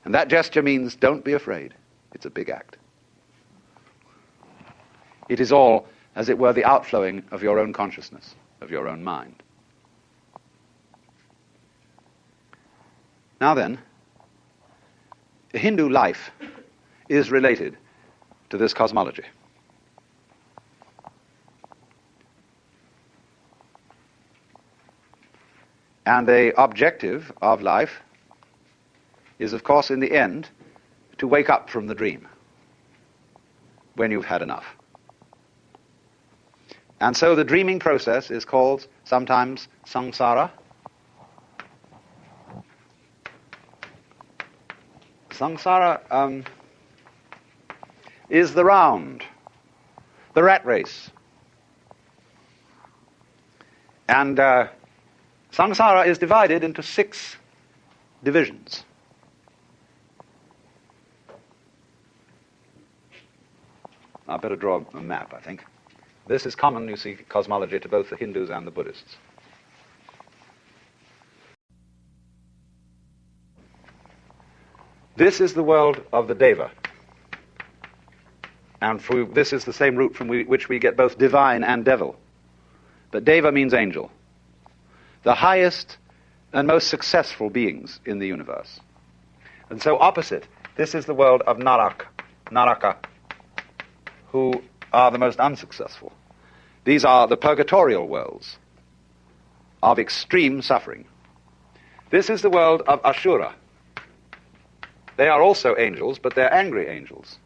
And that gesture means, don't be afraid. It's a big act. It is all, as it were, the outflowing of your own consciousness, of your own mind. Now then, Hindu life is related to this cosmology. And the objective of life is, of course, in the end, to wake up from the dream when you've had enough. And so the dreaming process is called sometimes samsara. Samsara is the round, the rat race. And samsara is divided into 6 divisions. I better draw a map, I think. This is common, you see, cosmology to both the Hindus and the Buddhists. This is the world of the Deva. And this is the same root from which we get both divine and devil. But Deva means angel. The highest and most successful beings in the universe. And so opposite, this is the world of Naraka, who are the most unsuccessful. These are the purgatorial worlds of extreme suffering. This is the world of Ashura. They are also angels, but they're angry angels,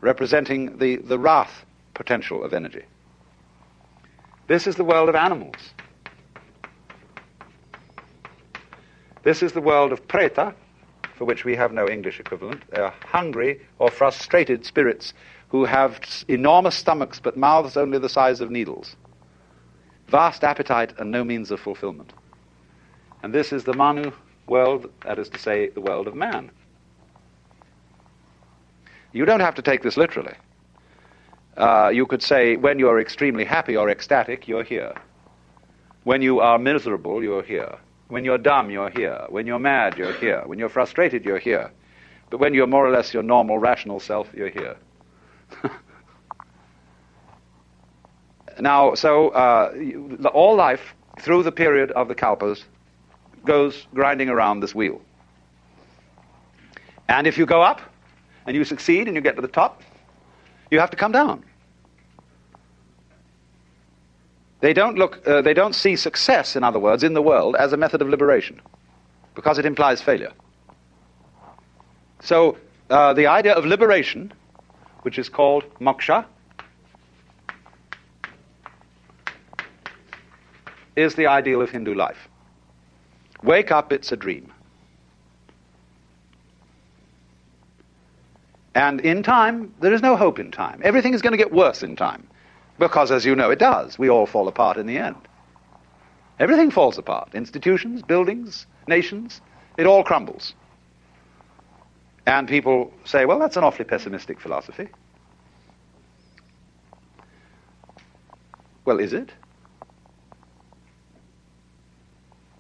representing the wrath potential of energy. This is the world of animals. This is the world of Preta, for which we have no English equivalent. They are hungry or frustrated spirits who have enormous stomachs but mouths only the size of needles. Vast appetite and no means of fulfillment. And this is the Manu world, that is to say, the world of man. You don't have to take this literally. You could say, when you're extremely happy or ecstatic, you're here. When you are miserable, you're here. When you're dumb, you're here. When you're mad, you're here. When you're frustrated, you're here. But when you're more or less your normal, rational self, you're here. Now, so all life, through the period of the Kalpas, goes grinding around this wheel. And if you go up, and you succeed, and you get to the top, you have to come down. They don't see success, in other words, in the world as a method of liberation, because it implies failure. So the idea of liberation, which is called moksha, is the ideal of Hindu life. Wake up, it's a dream. And in time, there is no hope in time. Everything is going to get worse in time. Because, as you know, it does. We all fall apart in the end. Everything falls apart. Institutions, buildings, nations, it all crumbles. And people say, well, that's an awfully pessimistic philosophy. Well, is it?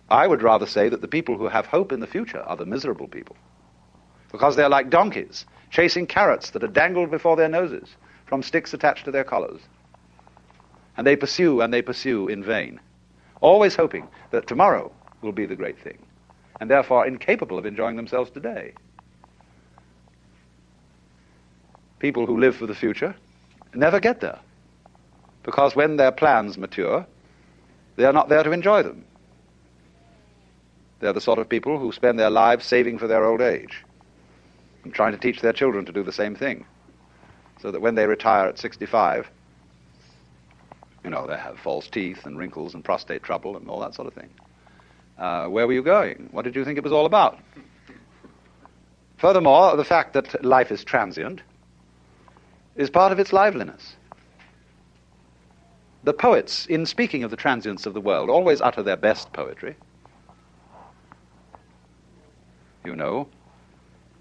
I would rather say that the people who have hope in the future are the miserable people. Because they're like donkeys, chasing carrots that are dangled before their noses from sticks attached to their collars. And they pursue in vain, always hoping that tomorrow will be the great thing, and therefore incapable of enjoying themselves today. People who live for the future never get there, because when their plans mature, they are not there to enjoy them. They're the sort of people who spend their lives saving for their old age and trying to teach their children to do the same thing, so that when they retire at 65, they have false teeth and wrinkles and prostate trouble and all that sort of thing. Where were you going? What did you think it was all about? Furthermore, the fact that life is transient is part of its liveliness. The poets, in speaking of the transience of the world, always utter their best poetry.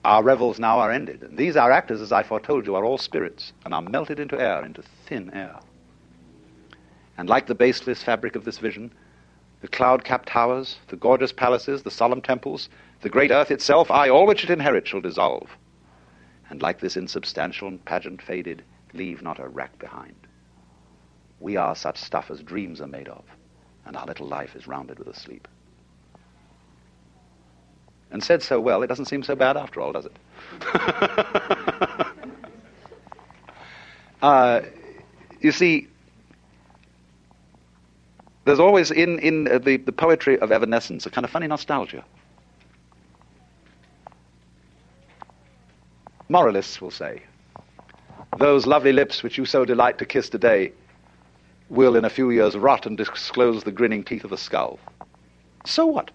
Our revels now are ended, and these our actors, as I foretold you, are all spirits, and are melted into air, into thin air. And like the baseless fabric of this vision, the cloud-capped towers, the gorgeous palaces, the solemn temples, the great earth itself, aye, all which it inherits shall dissolve. And like this insubstantial and pageant faded, leave not a rack behind. We are such stuff as dreams are made of, and our little life is rounded with a sleep. And said so well, it doesn't seem so bad after all, does it? You see, there's always in the poetry of evanescence a kind of funny nostalgia. Moralists will say, those lovely lips which you so delight to kiss today will in a few years rot and disclose the grinning teeth of a skull. So what?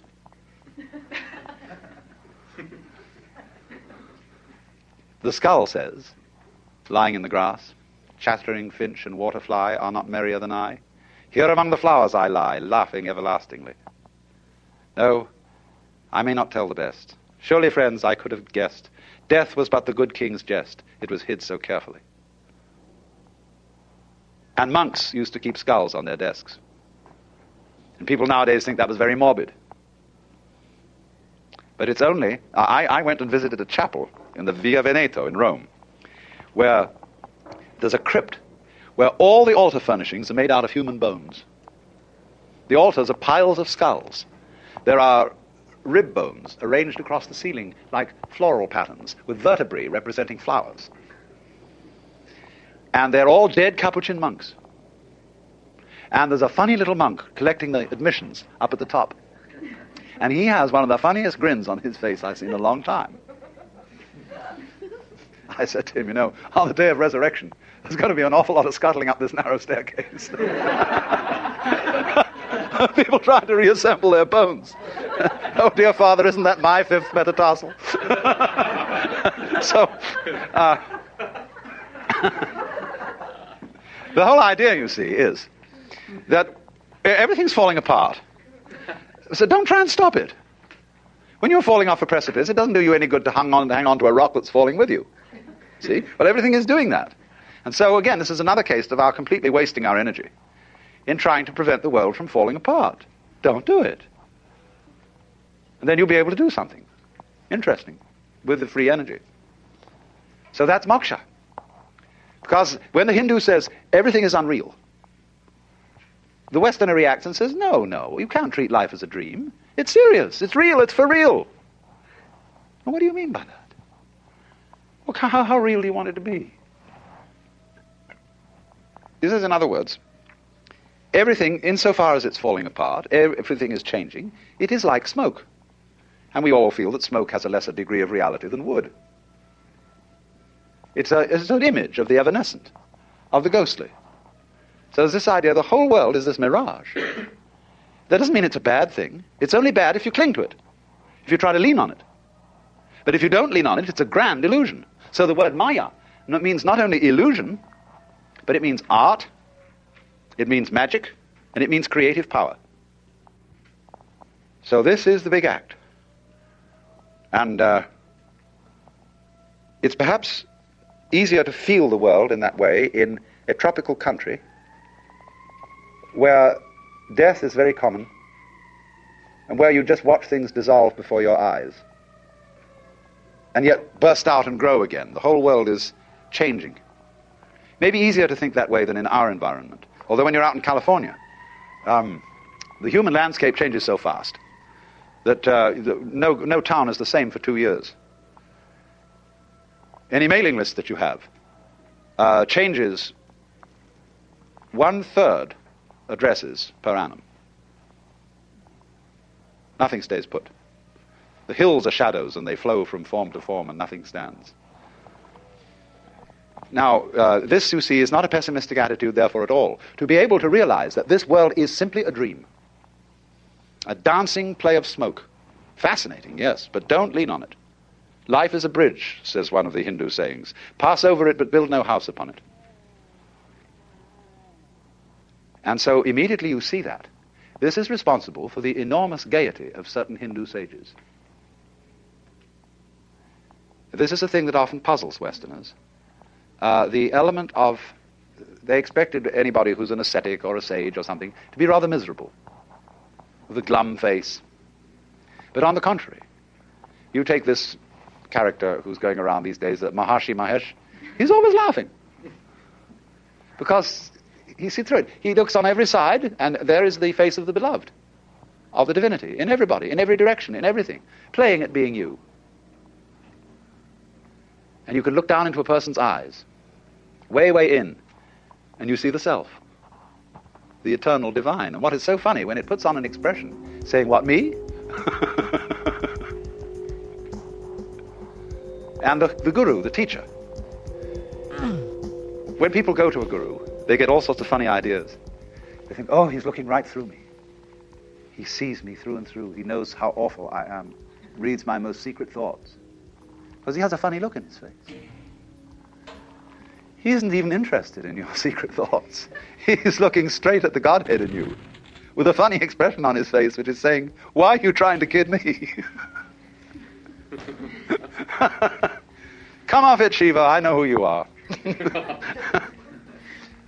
The skull says, lying in the grass, chattering finch and waterfly are not merrier than I. Here among the flowers I lie, laughing everlastingly. No, I may not tell the best. Surely, friends, I could have guessed. Death was but the good king's jest. It was hid so carefully. And monks used to keep skulls on their desks. And people nowadays think that was very morbid. But it's only... I went and visited a chapel in the Via Veneto in Rome, where there's a crypt where all the altar furnishings are made out of human bones. The altars are piles of skulls. There are rib bones arranged across the ceiling like floral patterns with vertebrae representing flowers. And they're all dead Capuchin monks. And there's a funny little monk collecting the admissions up at the top. And he has one of the funniest grins on his face I've seen in a long time. I said to him, on the day of resurrection, there's going to be an awful lot of scuttling up this narrow staircase. People trying to reassemble their bones. Oh, dear Father, isn't that my fifth metatarsal? So, the whole idea, you see, is that everything's falling apart. So don't try and stop it. When you're falling off a precipice, it doesn't do you any good to hang on to a rock that's falling with you. See? Well, everything is doing that. And so, again, this is another case of our completely wasting our energy in trying to prevent the world from falling apart. Don't do it. And then you'll be able to do something interesting with the free energy. So that's moksha. Because when the Hindu says everything is unreal, the Westerner reacts and says, no, you can't treat life as a dream. It's serious, it's real, it's for real. Well, what do you mean by that? Well, how real do you want it to be? This is, in other words, everything, insofar as it's falling apart, everything is changing, it is like smoke. And we all feel that smoke has a lesser degree of reality than wood. It's an image of the evanescent, of the ghostly. So there's this idea the whole world is this mirage. That doesn't mean it's a bad thing. It's only bad if you cling to it, if you try to lean on it. But if you don't lean on it, it's a grand illusion. So the word maya means not only illusion, but it means art, it means magic, and it means creative power. So this is the big act. And it's perhaps easier to feel the world in that way in a tropical country where death is very common and where you just watch things dissolve before your eyes and yet burst out and grow again. The whole world is changing. Maybe easier to think that way than in our environment. Although when you're out in California, the human landscape changes so fast that no town is the same for 2 years. Any mailing list that you have changes 1/3 addresses per annum. Nothing stays put. The hills are shadows and they flow from form to form and nothing stands. Now, this, you see, is not a pessimistic attitude, therefore, at all. To be able to realize that this world is simply a dream, a dancing play of smoke. Fascinating, yes, but don't lean on it. Life is a bridge, says one of the Hindu sayings. Pass over it, but build no house upon it. And so immediately you see that. This is responsible for the enormous gaiety of certain Hindu sages. This is a thing that often puzzles Westerners. The element of, they expected anybody who's an ascetic or a sage or something to be rather miserable, with a glum face. But on the contrary, you take this character who's going around these days, Maharshi Mahesh, he's always laughing. Because he sees through it. He looks on every side, and there is the face of the beloved, of the divinity, in everybody, in every direction, in everything, playing at being you. And you can look down into a person's eyes, way, way in, and you see the self, the eternal divine. And what is so funny, when it puts on an expression saying, what, me? And the guru, the teacher. When people go to a guru, they get all sorts of funny ideas. They think, oh, he's looking right through me. He sees me through and through. He knows how awful I am. Reads my most secret thoughts. Because he has a funny look in his face. He isn't even interested in your secret thoughts. He's looking straight at the Godhead in you, with a funny expression on his face, which is saying, why are you trying to kid me? Come off it, Shiva, I know who you are.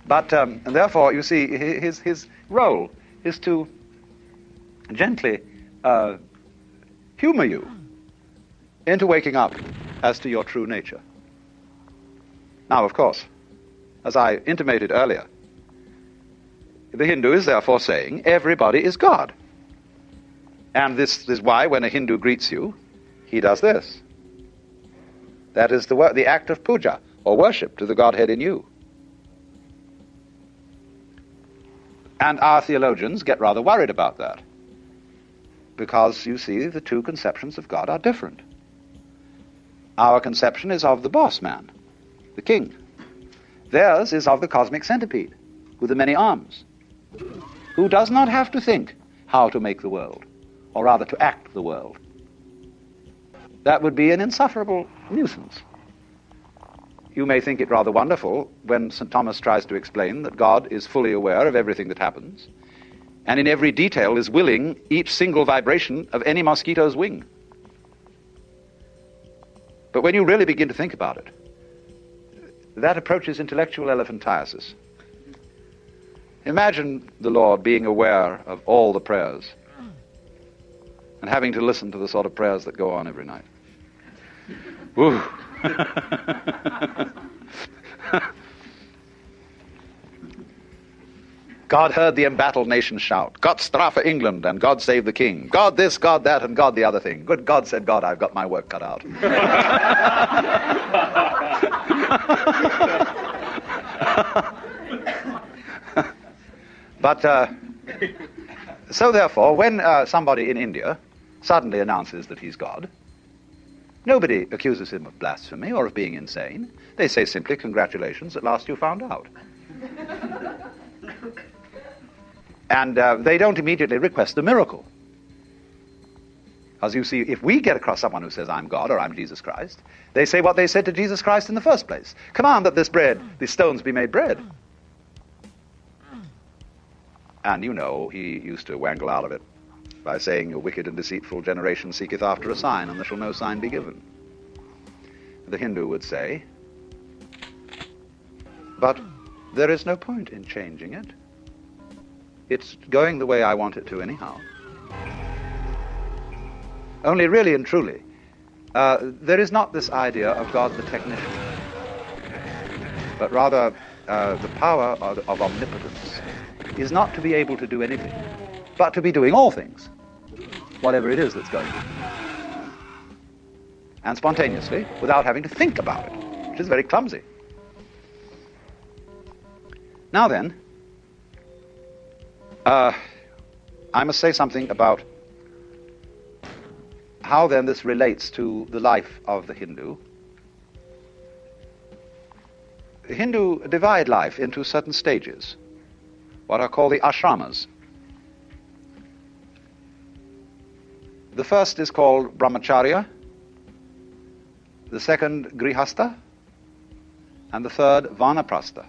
But and therefore, you see, his role is to gently humor you into waking up as to your true nature. Now, of course, as I intimated earlier, the Hindu is therefore saying everybody is God. And this is why when a Hindu greets you, he does this. That is the act of puja, or worship to the Godhead in you. And our theologians get rather worried about that, because, you see, the two conceptions of God are different. Our conception is of the boss man, the king. Theirs is of the cosmic centipede, with the many arms, who does not have to think how to make the world, or rather to act the world. That would be an insufferable nuisance. You may think it rather wonderful when St. Thomas tries to explain that God is fully aware of everything that happens, and in every detail is willing each single vibration of any mosquito's wing. But when you really begin to think about it, that approaches intellectual elephantiasis. Imagine the Lord being aware of all the prayers and having to listen to the sort of prayers that go on every night. Woo! God heard the embattled nation shout, "Gott strafe England," and "God save the King." God this, God that, and God the other thing. Good God, said God, I've got my work cut out. But, so therefore, when somebody in India suddenly announces that he's God, nobody accuses him of blasphemy or of being insane. They say simply, "Congratulations, at last you found out." And they don't immediately request a miracle. As you see, if we get across someone who says, "I'm God," or "I'm Jesus Christ," they say what they said to Jesus Christ in the first place. "Command that these stones be made bread." And you know, he used to wangle out of it by saying, "A wicked and deceitful generation seeketh after a sign, and there shall no sign be given." The Hindu would say, "But there is no point in changing it. It's going the way I want it to anyhow." Only really and truly, there is not this idea of God the technician, but rather the power of omnipotence is not to be able to do anything, but to be doing all things, whatever it is that's going on. And spontaneously, without having to think about it, which is very clumsy. Now then, I must say something about how then this relates to the life of the Hindu. The Hindu divide life into certain stages, what are called the ashramas. The first is called brahmacharya, the second grihastha, and the third vanaprastha.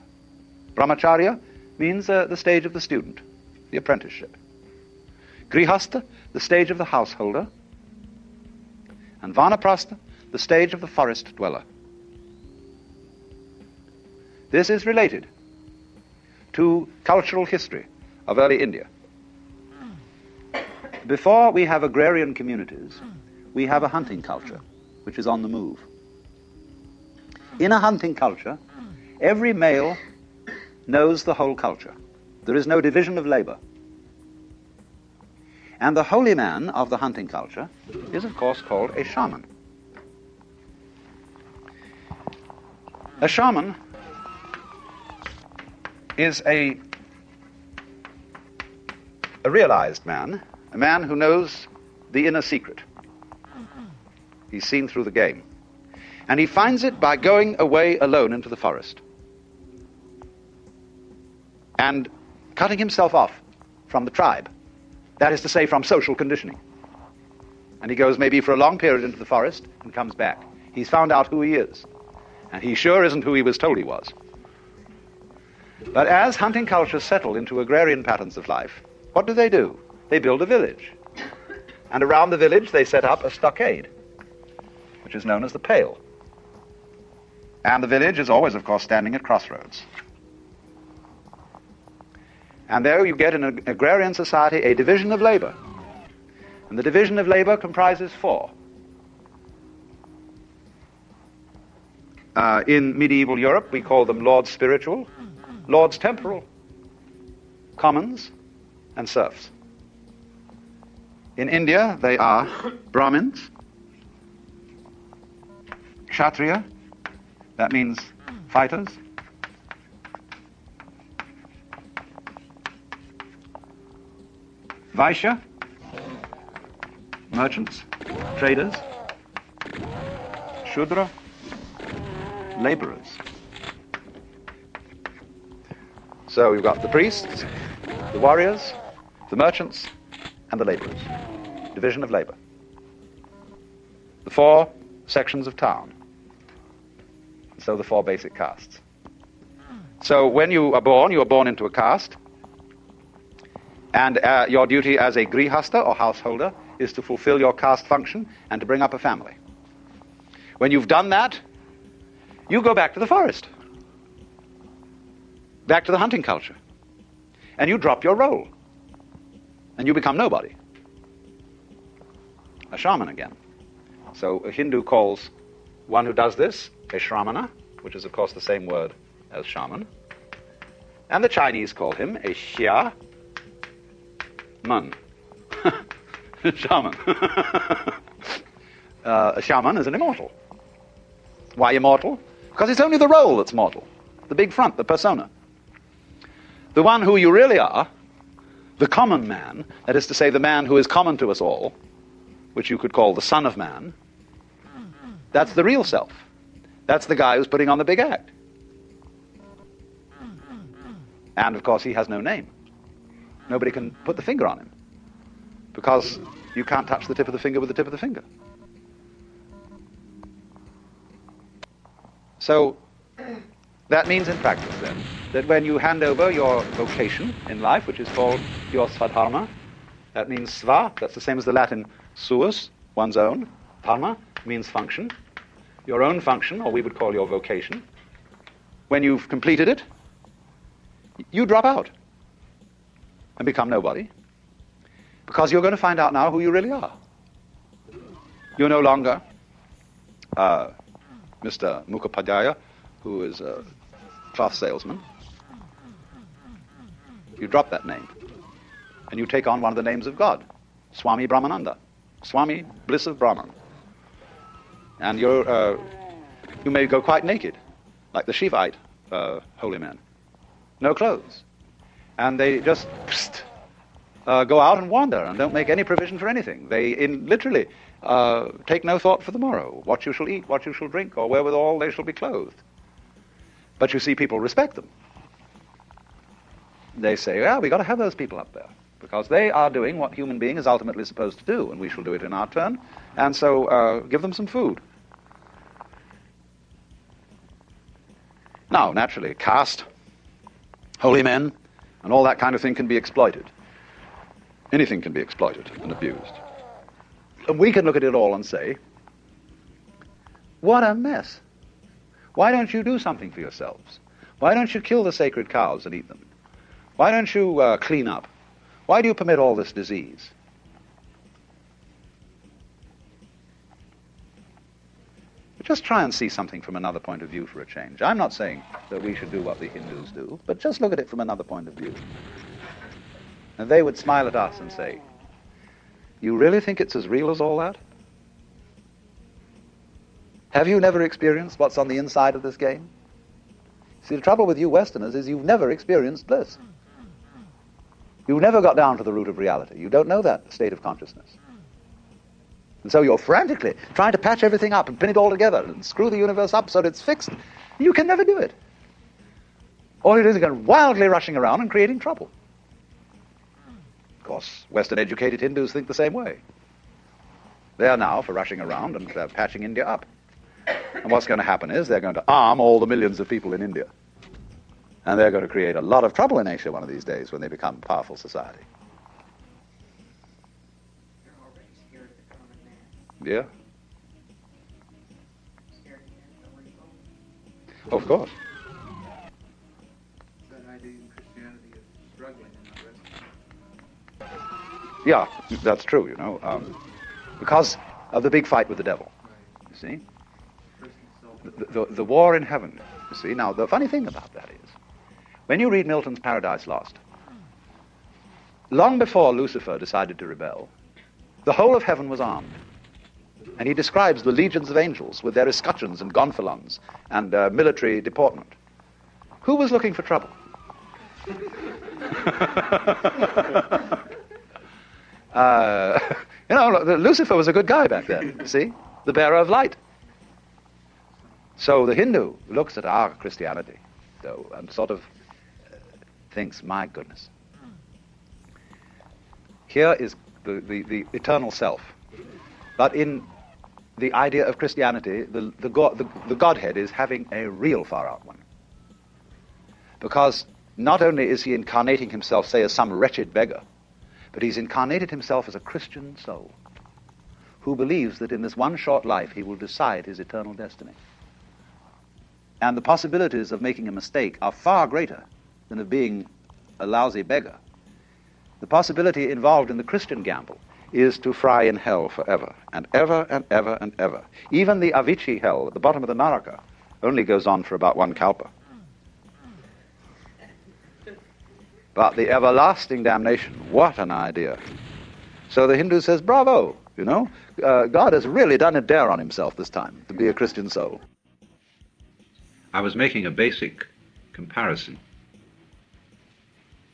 Brahmacharya means the stage of the student, the apprenticeship. Grihastha, the stage of the householder, and vanaprastha, the stage of the forest dweller. This is related to cultural history of early India. Before we have agrarian communities, we have a hunting culture, which is on the move. In a hunting culture, every male knows the whole culture. There is no division of labor. And the holy man of the hunting culture is, of course, called a shaman. A shaman is a realized man, a man who knows the inner secret. He's seen through the game. And he finds it by going away alone into the forest and cutting himself off from the tribe. That is to say, from social conditioning. And he goes maybe for a long period into the forest and comes back. He's found out who he is. And he sure isn't who he was told he was. But as hunting cultures settle into agrarian patterns of life, what do? They build a village. And around the village they set up a stockade, which is known as the pale. And the village is always, of course, standing at crossroads. And there you get in an agrarian society a division of labor. And the division of labor comprises four. In medieval Europe, we call them lords spiritual, lords temporal, commons, and serfs. In India, they are Brahmins, Kshatriya, that means fighters, Vaishya, merchants, traders, Shudra, laborers. So you've got the priests, the warriors, the merchants, and the laborers. division of labor. The 4 sections of town. So the 4 basic castes. So when you are born into a caste, and your duty as a grihasta or householder is to fulfill your caste function and to bring up a family. When you've done that, you go back to the forest, back to the hunting culture, and you drop your role, and you become nobody. A shaman again. So a Hindu calls one who does this a shramana, which is of course the same word as shaman. And the Chinese call him a xia man. Shaman. A shaman is an immortal. Why immortal? Because it's only the role that's mortal. The big front, the persona. The one who you really are, the common man, that is to say the man who is common to us all, which you could call the son of man, that's the real self. That's the guy who's putting on the big act. And of course he has no name. Nobody can put the finger on him, because you can't touch the tip of the finger with the tip of the finger. So that means in practice then, that when you hand over your vocation in life, which is called your svadharma, that means sva, that's the same as the Latin suus, one's own. Dharma means function. Your own function, or we would call your vocation. When you've completed it, you drop out and become nobody, because you're going to find out now who you really are. You're no longer Mr. Mukhopadhyaya, who is a cloth salesman. You drop that name, and you take on one of the names of God, Swami Brahmananda, Swami, bliss of Brahman. And you may go quite naked, like the Shivite holy men. No clothes. And they just go out and wander and don't make any provision for anything. They literally take no thought for the morrow, what you shall eat, what you shall drink, or wherewithal they shall be clothed. But you see people respect them. They say, yeah, we got to have those people up there, because they are doing what human being is ultimately supposed to do, and we shall do it in our turn. And so give them some food. Now, naturally, caste, holy men, and all that kind of thing can be exploited. Anything can be exploited and abused. And we can look at it all and say, what a mess. Why don't you do something for yourselves? Why don't you kill the sacred cows and eat them? Why don't you clean up? Why do you permit all this disease? Just try and see something from another point of view for a change. I'm not saying that we should do what the Hindus do, but just look at it from another point of view. And they would smile at us and say, you really think it's as real as all that? Have you never experienced what's on the inside of this game? See, the trouble with you Westerners is you've never experienced bliss. You've never got down to the root of reality. You don't know that state of consciousness. And so you're frantically trying to patch everything up and pin it all together and screw the universe up so that it's fixed. You can never do it. All you're doing is going wildly rushing around and creating trouble. Of course, Western-educated Hindus think the same way. They are now for rushing around and patching India up. And what's going to happen is they're going to arm all the millions of people in India. And they're going to create a lot of trouble in Asia one of these days when they become a powerful society. Yeah. Of course. That idea in Christianity is struggling in our rest. Yeah, that's true, you know, because of the big fight with the devil. You see? The war in heaven. You see? Now, the funny thing about that is, when you read Milton's Paradise Lost, long before Lucifer decided to rebel, the whole of heaven was armed. And he describes the legions of angels with their escutcheons and gonfalons and military deportment. Who was looking for trouble? Lucifer was a good guy back then, you see? The bearer of light. So the Hindu looks at our Christianity, though, and sort of thinks, my goodness. Here is the eternal self. But in the idea of Christianity, the Godhead is having a real far-out one. Because not only is he incarnating himself, say, as some wretched beggar, but he's incarnated himself as a Christian soul who believes that in this one short life he will decide his eternal destiny. And the possibilities of making a mistake are far greater than of being a lousy beggar. The possibility involved in the Christian gamble is to fry in hell forever, and ever and ever and ever. Even the Avicii hell at the bottom of the Naraka only goes on for about one kalpa. But the everlasting damnation, what an idea. So the Hindu says, bravo, God has really done a dare on himself this time to be a Christian soul. I was making a basic comparison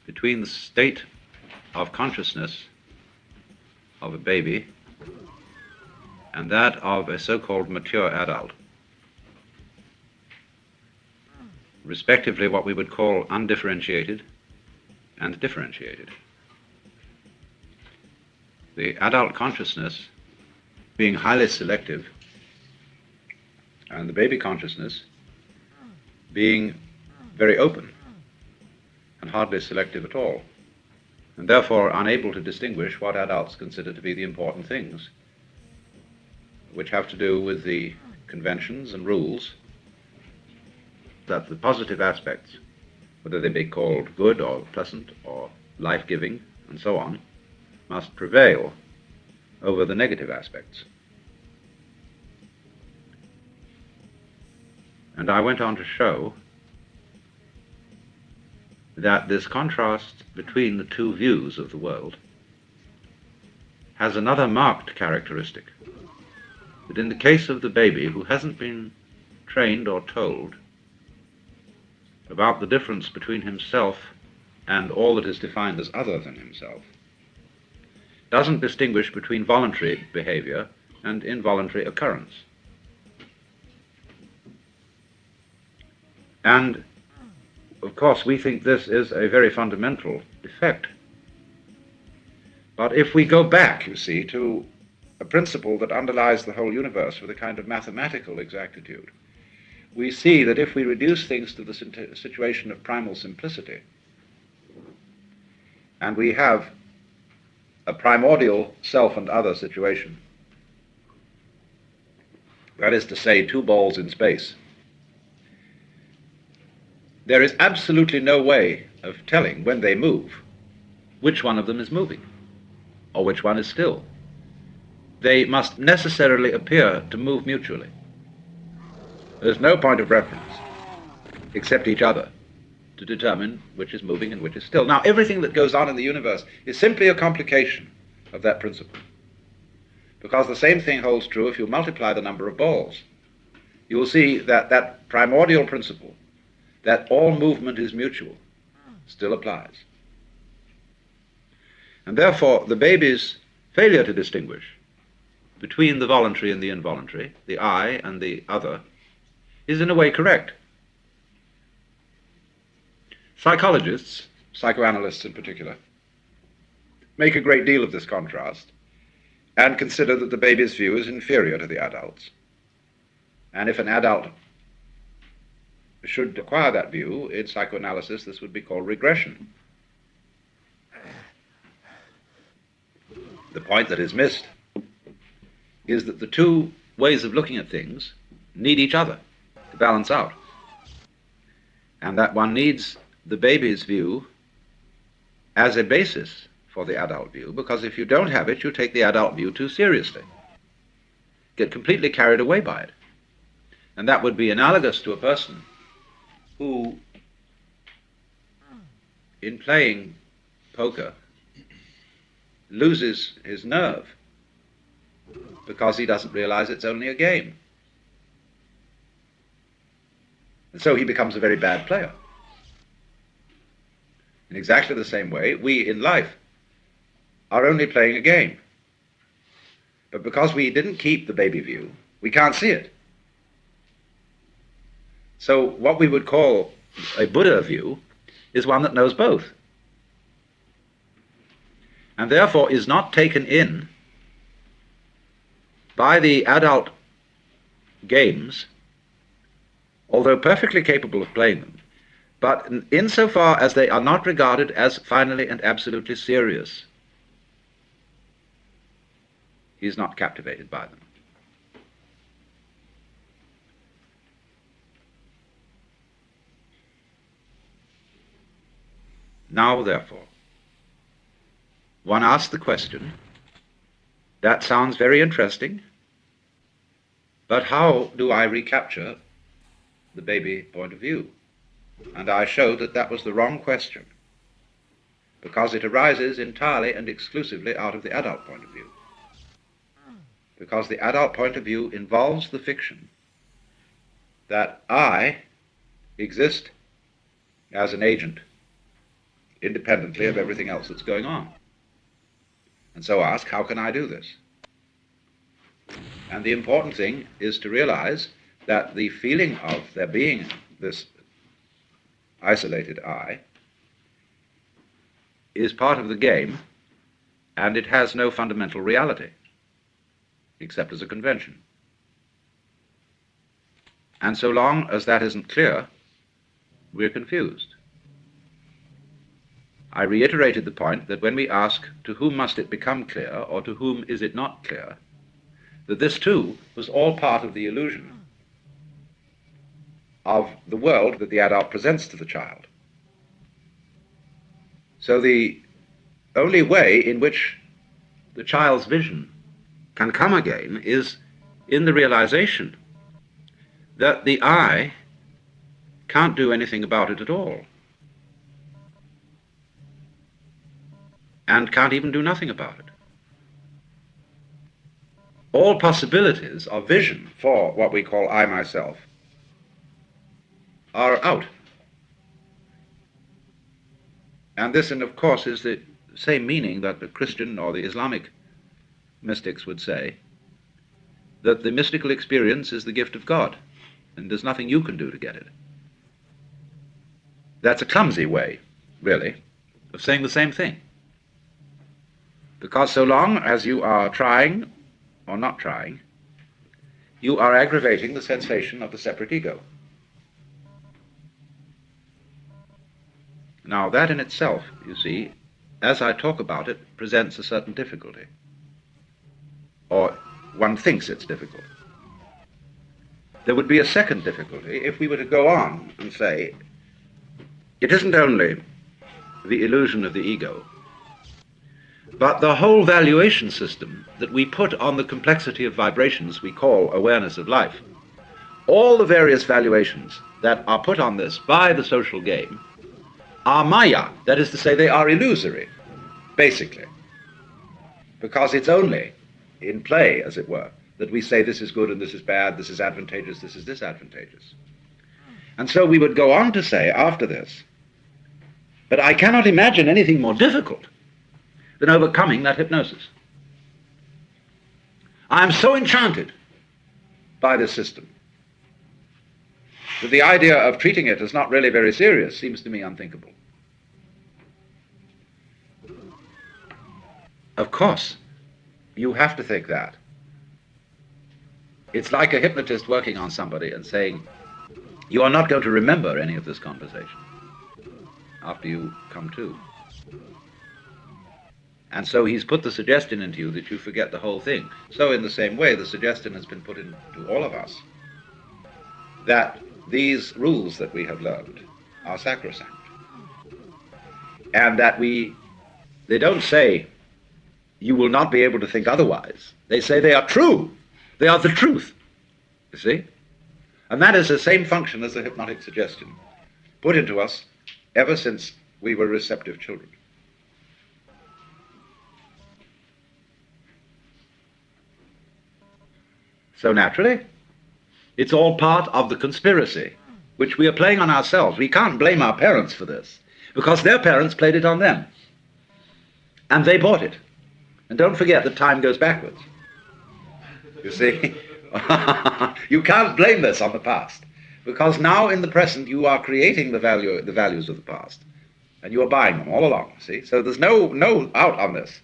between the state of consciousness of a baby and that of a so-called mature adult, respectively what we would call undifferentiated and differentiated. The adult consciousness being highly selective, and the baby consciousness being very open and hardly selective at all, and therefore unable to distinguish what adults consider to be the important things, which have to do with the conventions and rules that the positive aspects, whether they be called good or pleasant or life-giving and so on, must prevail over the negative aspects. And I went on to show that this contrast between the two views of the world has another marked characteristic, that in the case of the baby who hasn't been trained or told about the difference between himself and all that is defined as other than himself, doesn't distinguish between voluntary behavior and involuntary occurrence. And of course we think this is a very fundamental defect. But if we go back, you see, to a principle that underlies the whole universe with a kind of mathematical exactitude, we see that if we reduce things to the situation of primal simplicity, and we have a primordial self and other situation, that is to say, two balls in space, there is absolutely no way of telling when they move which one of them is moving or which one is still. They must necessarily appear to move mutually. There's no point of reference except each other to determine which is moving and which is still. Now, everything that goes on in the universe is simply a complication of that principle, because the same thing holds true if you multiply the number of balls. You will see that that primordial principle, that all movement is mutual, still applies. And therefore, the baby's failure to distinguish between the voluntary and the involuntary, the I and the other, is in a way correct. Psychologists, psychoanalysts in particular, make a great deal of this contrast and consider that the baby's view is inferior to the adult's. And if an adult should acquire that view, in psychoanalysis this would be called regression. The point that is missed is that the two ways of looking at things need each other to balance out, and that one needs the baby's view as a basis for the adult view, because if you don't have it, you take the adult view too seriously, get completely carried away by it. And that would be analogous to a person who, in playing poker, loses his nerve because he doesn't realize it's only a game. And so he becomes a very bad player. In exactly the same way, we in life are only playing a game. But because we didn't keep the baby view, we can't see it. So what we would call a Buddha view is one that knows both. and therefore is not taken in by the adult games, although perfectly capable of playing them, but insofar as they are not regarded as finally and absolutely serious, he is not captivated by them. Now, therefore, one asks the question, that sounds very interesting, but how do I recapture the baby point of view? And I showed that that was the wrong question, because it arises entirely and exclusively out of the adult point of view. Because the adult point of view involves the fiction that I exist as an agent independently of everything else that's going on. And so ask, how can I do this? And the important thing is to realize that the feeling of there being this isolated I is part of the game, and it has no fundamental reality, except as a convention. And so long as that isn't clear, we're confused. I reiterated the point that when we ask, to whom must it become clear, or to whom is it not clear, that this too was all part of the illusion of the world that the adult presents to the child. So the only way in which the child's vision can come again is in the realization that the I can't do anything about it at all, and can't even do nothing about it. All possibilities of vision for what we call I myself are out. And this, and of course, is the same meaning that the Christian or the Islamic mystics would say, that the mystical experience is the gift of God, and there's nothing you can do to get it. That's a clumsy way, really, of saying the same thing. Because so long as you are trying or not trying, you are aggravating the sensation of the separate ego. Now, that in itself, you see, as I talk about it, presents a certain difficulty. Or one thinks it's difficult. There would be a second difficulty if we were to go on and say, it isn't only the illusion of the ego, but the whole valuation system that we put on the complexity of vibrations we call awareness of life. All the various valuations that are put on this by the social game are maya, that is to say, they are illusory, basically. Because it's only in play, as it were, that we say this is good and this is bad, this is advantageous, this is disadvantageous. And so we would go on to say after this, but I cannot imagine anything more difficult than overcoming that hypnosis. I am so enchanted by this system that the idea of treating it as not really very serious seems to me unthinkable. Of course, you have to think that. It's like a hypnotist working on somebody and saying, you are not going to remember any of this conversation after you come to. And so he's put the suggestion into you that you forget the whole thing. So in the same way, the suggestion has been put into all of us that these rules that we have learned are sacrosanct. And that they don't say, you will not be able to think otherwise. They say they are true. They are the truth. You see? And that is the same function as the hypnotic suggestion, put into us ever since we were receptive children. So naturally, it's all part of the conspiracy which we are playing on ourselves. We can't blame our parents for this, because their parents played it on them. And they bought it. And don't forget that time goes backwards. You see? You can't blame this on the past, because now in the present you are creating the values of the past, and you are buying them all along, see? So there's no out on this.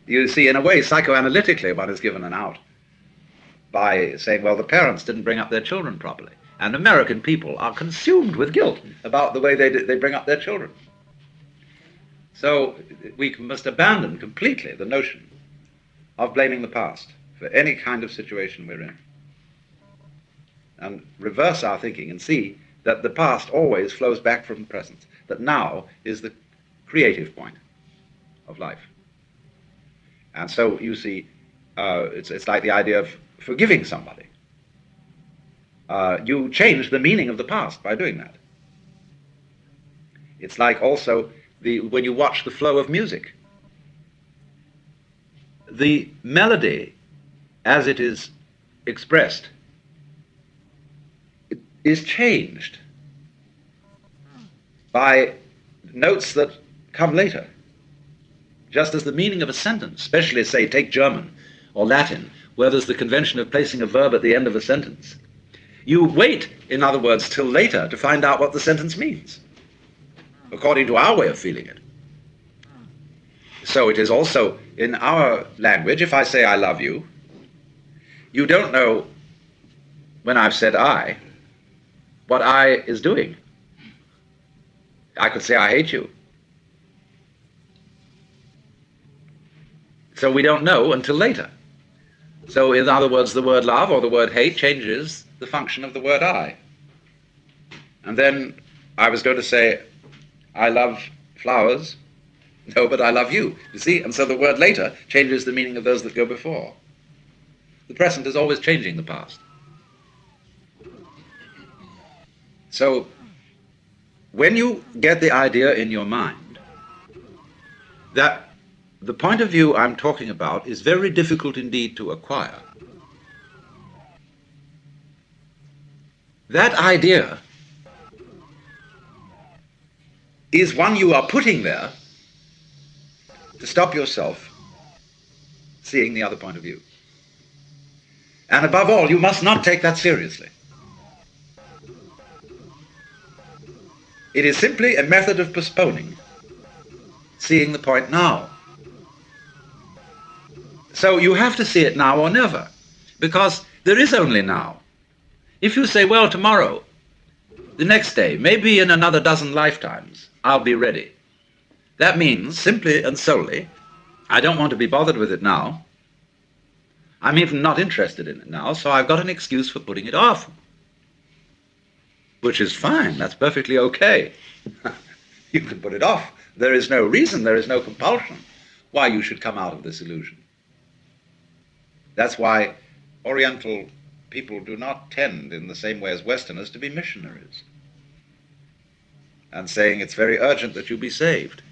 You see, in a way, psychoanalytically, one is given an out by saying, well, the parents didn't bring up their children properly. And American people are consumed with guilt about the way they bring up their children. So we must abandon completely the notion of blaming the past for any kind of situation we're in, and reverse our thinking and see that the past always flows back from the present, that now is the creative point of life. And so you see, it's like the idea of forgiving somebody. You change the meaning of the past by doing that. It's like also when you watch the flow of music. The melody, as it is expressed, is changed by notes that come later. Just as the meaning of a sentence, especially, say, take German or Latin, where there's the convention of placing a verb at the end of a sentence. You wait, in other words, till later to find out what the sentence means, according to our way of feeling it. So it is also in our language, if I say I love you, you don't know, when I've said I, what I is doing. I could say I hate you. So we don't know until later. So in other words, the word love or the word hate changes the function of the word I. And then I was going to say, I love flowers. No, but I love you. You see? And so the word later changes the meaning of those that go before. The present is always changing the past. So when you get the idea in your mind that the point of view I'm talking about is very difficult indeed to acquire, that idea is one you are putting there to stop yourself seeing the other point of view. And above all, you must not take that seriously. It is simply a method of postponing seeing the point now. So you have to see it now or never, because there is only now. If you say, well, tomorrow, the next day, maybe in another dozen lifetimes, I'll be ready. That means, simply and solely, I don't want to be bothered with it now. I'm even not interested in it now, so I've got an excuse for putting it off. Which is fine, that's perfectly okay. You can put it off. There is no reason, there is no compulsion why you should come out of this illusion. That's why Oriental people do not tend, in the same way as Westerners, to be missionaries and saying it's very urgent that you be saved.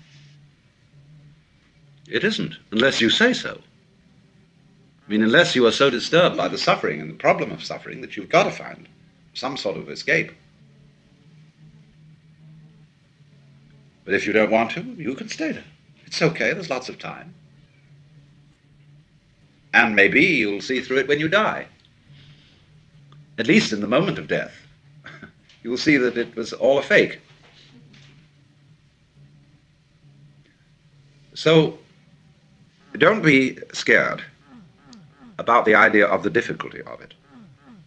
It isn't, unless you say so. I mean, unless you are so disturbed by the suffering and the problem of suffering that you've got to find some sort of escape. But if you don't want to, you can stay there. It's okay, there's lots of time. And maybe you'll see through it when you die. At least in the moment of death. You will see that it was all a fake. So, don't be scared about the idea of the difficulty of it.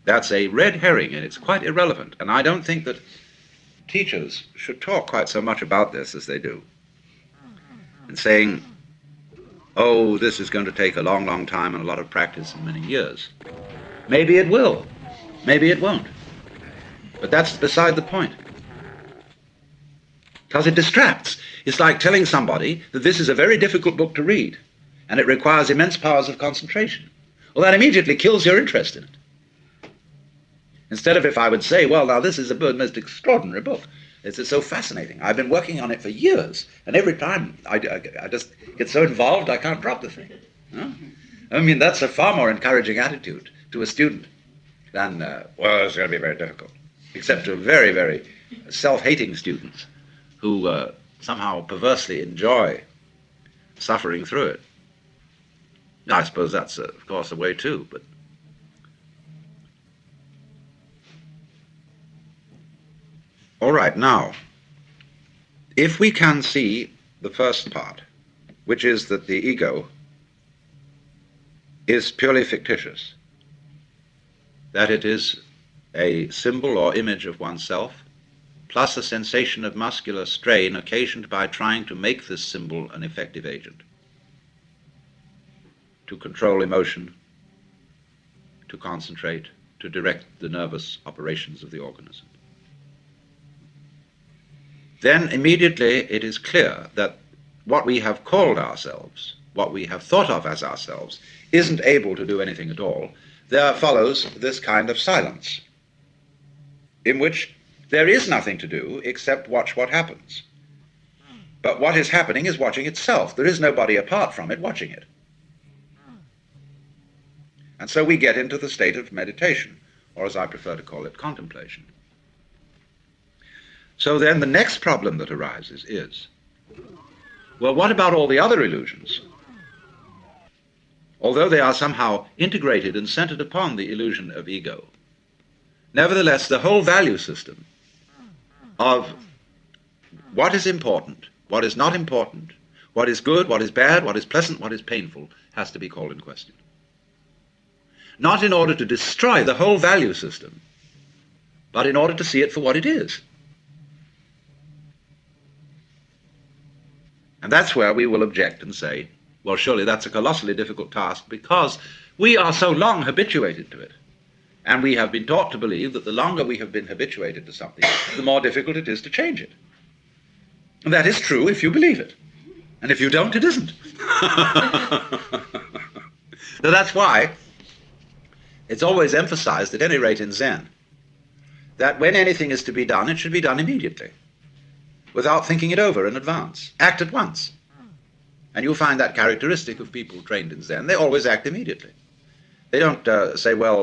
That's a red herring, and it's quite irrelevant. And I don't think that teachers should talk quite so much about this as they do. And saying, oh, this is going to take a long, long time and a lot of practice and many years. Maybe it will. Maybe it won't. But that's beside the point. Because it distracts. It's like telling somebody that this is a very difficult book to read, and it requires immense powers of concentration. Well, that immediately kills your interest in it. Instead of if I would say, well, now this is a most extraordinary book. It's so fascinating. I've been working on it for years, and every time I just get so involved I can't drop the thing. Huh? I mean, that's a far more encouraging attitude to a student than, well, it's going to be very difficult. Except to very, very self-hating students who somehow perversely enjoy suffering through it. I suppose that's, of course, a way too, but all right, now, if we can see the first part, which is that the ego is purely fictitious, that it is a symbol or image of oneself, plus a sensation of muscular strain occasioned by trying to make this symbol an effective agent, to control emotion, to concentrate, to direct the nervous operations of the organism. Then immediately it is clear that what we have called ourselves, what we have thought of as ourselves, isn't able to do anything at all. There follows this kind of silence, in which there is nothing to do except watch what happens. But what is happening is watching itself. There is nobody apart from it watching it. And so we get into the state of meditation, or as I prefer to call it, contemplation. So then the next problem that arises is, well, what about all the other illusions? Although they are somehow integrated and centered upon the illusion of ego, nevertheless, the whole value system of what is important, what is not important, what is good, what is bad, what is pleasant, what is painful, has to be called in question. Not in order to destroy the whole value system, but in order to see it for what it is. And that's where we will object and say, well, surely that's a colossally difficult task, because we are so long habituated to it. And we have been taught to believe that the longer we have been habituated to something, the more difficult it is to change it. And that is true if you believe it. And if you don't, it isn't. So that's why it's always emphasized, at any rate in Zen, that when anything is to be done, it should be done immediately, without thinking it over in advance. Act at once. And you'll find that characteristic of people trained in Zen. They always act immediately. They don't say, when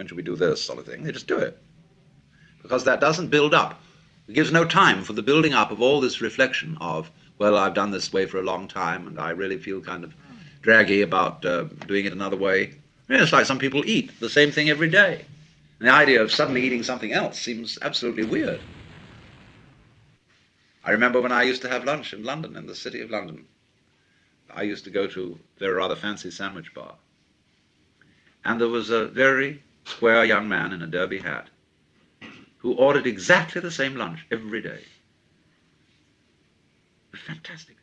should we do this sort of thing? They just do it. Because that doesn't build up. It gives no time for the building up of all this reflection of, well, I've done this way for a long time, and I really feel kind of draggy about doing it another way. It's like some people eat the same thing every day. And the idea of suddenly eating something else seems absolutely weird. I remember when I used to have lunch in London, in the city of London. I used to go to a rather fancy sandwich bar. And there was a very square young man in a derby hat who ordered exactly the same lunch every day. It was fantastic.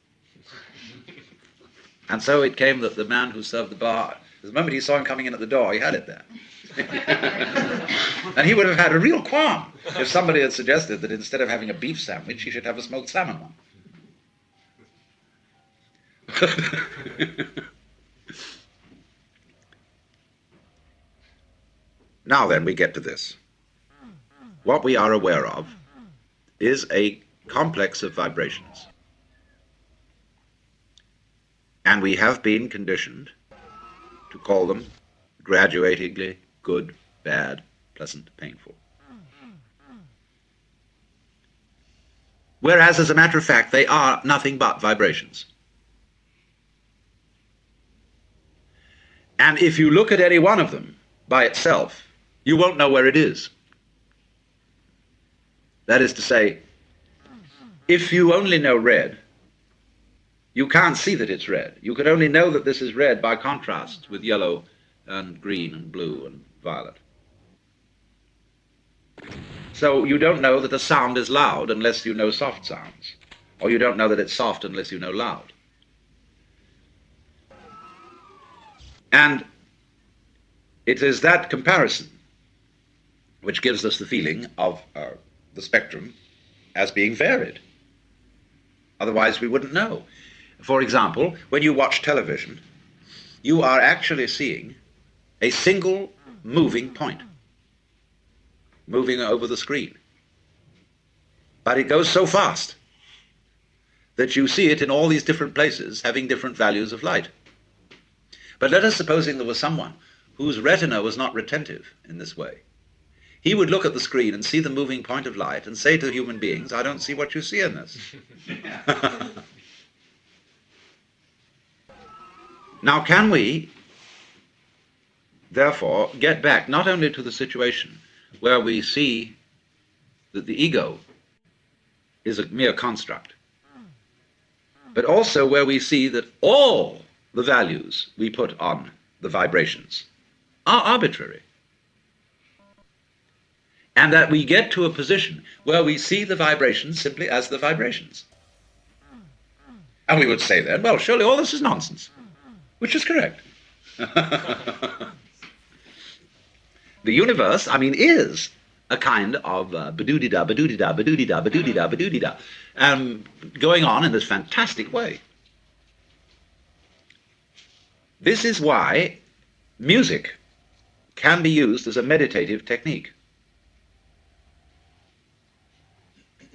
And so it came that the man who served the bar, the moment he saw him coming in at the door, he had it there. And he would have had a real qualm if somebody had suggested that instead of having a beef sandwich, he should have a smoked salmon one. Now then, we get to this. What we are aware of is a complex of vibrations. And we have been conditioned to call them graduatingly good, bad, pleasant, painful. Whereas, as a matter of fact, they are nothing but vibrations. And if you look at any one of them by itself, you won't know where it is. That is to say, if you only know red, you can't see that it's red. You can only know that this is red by contrast with yellow and green and blue and violet. So you don't know that a sound is loud unless you know soft sounds, or you don't know that it's soft unless you know loud. And it is that comparison which gives us the feeling of the spectrum as being varied. Otherwise we wouldn't know. For example, when you watch television, you are actually seeing a single moving point moving over the screen. But it goes so fast that you see it in all these different places having different values of light. But let us supposing there was someone whose retina was not retentive in this way. He would look at the screen and see the moving point of light and say to human beings, I don't see what you see in this. Now, can we, therefore, get back not only to the situation where we see that the ego is a mere construct, but also where we see that all the values we put on the vibrations are arbitrary. And that we get to a position where we see the vibrations simply as the vibrations. And we would say then, well, surely all this is nonsense, which is correct. The universe, is a kind of ba-doo-dee-da, ba-doo-dee-da, ba-doo-dee-da, ba-doo-dee-da, ba-doo-dee-da, going on in this fantastic way. This is why music can be used as a meditative technique.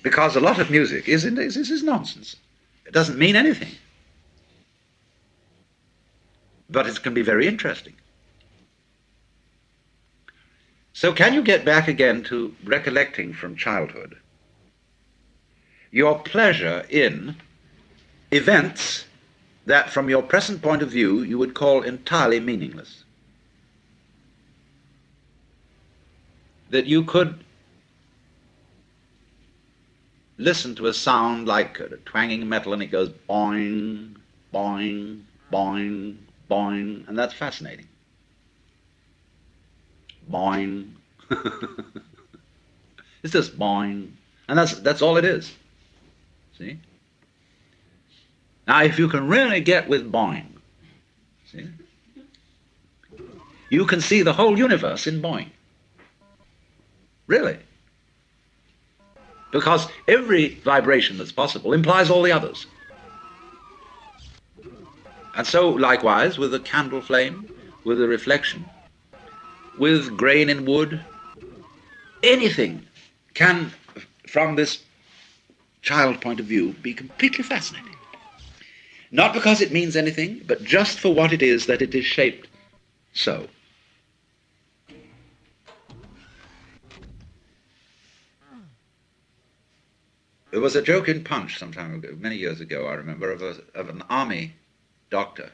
Because a lot of music is nonsense. It doesn't mean anything. But it can be very interesting. So can you get back again to recollecting from childhood your pleasure in events that from your present point of view you would call entirely meaningless? That you could listen to a sound like twanging metal and it goes boing, boing, boing, boing, and that's fascinating. Boing. It's just boing. And that's all it is. See? Now if you can really get with boing, see? You can see the whole universe in boing. Really. Because every vibration that's possible implies all the others. And so likewise with the candle flame, with the reflection, with grain in wood, anything can, from this child point of view, be completely fascinating. Not because it means anything, but just for what it is that it is shaped so. There was a joke in Punch some time ago, many years ago, I remember, of an army doctor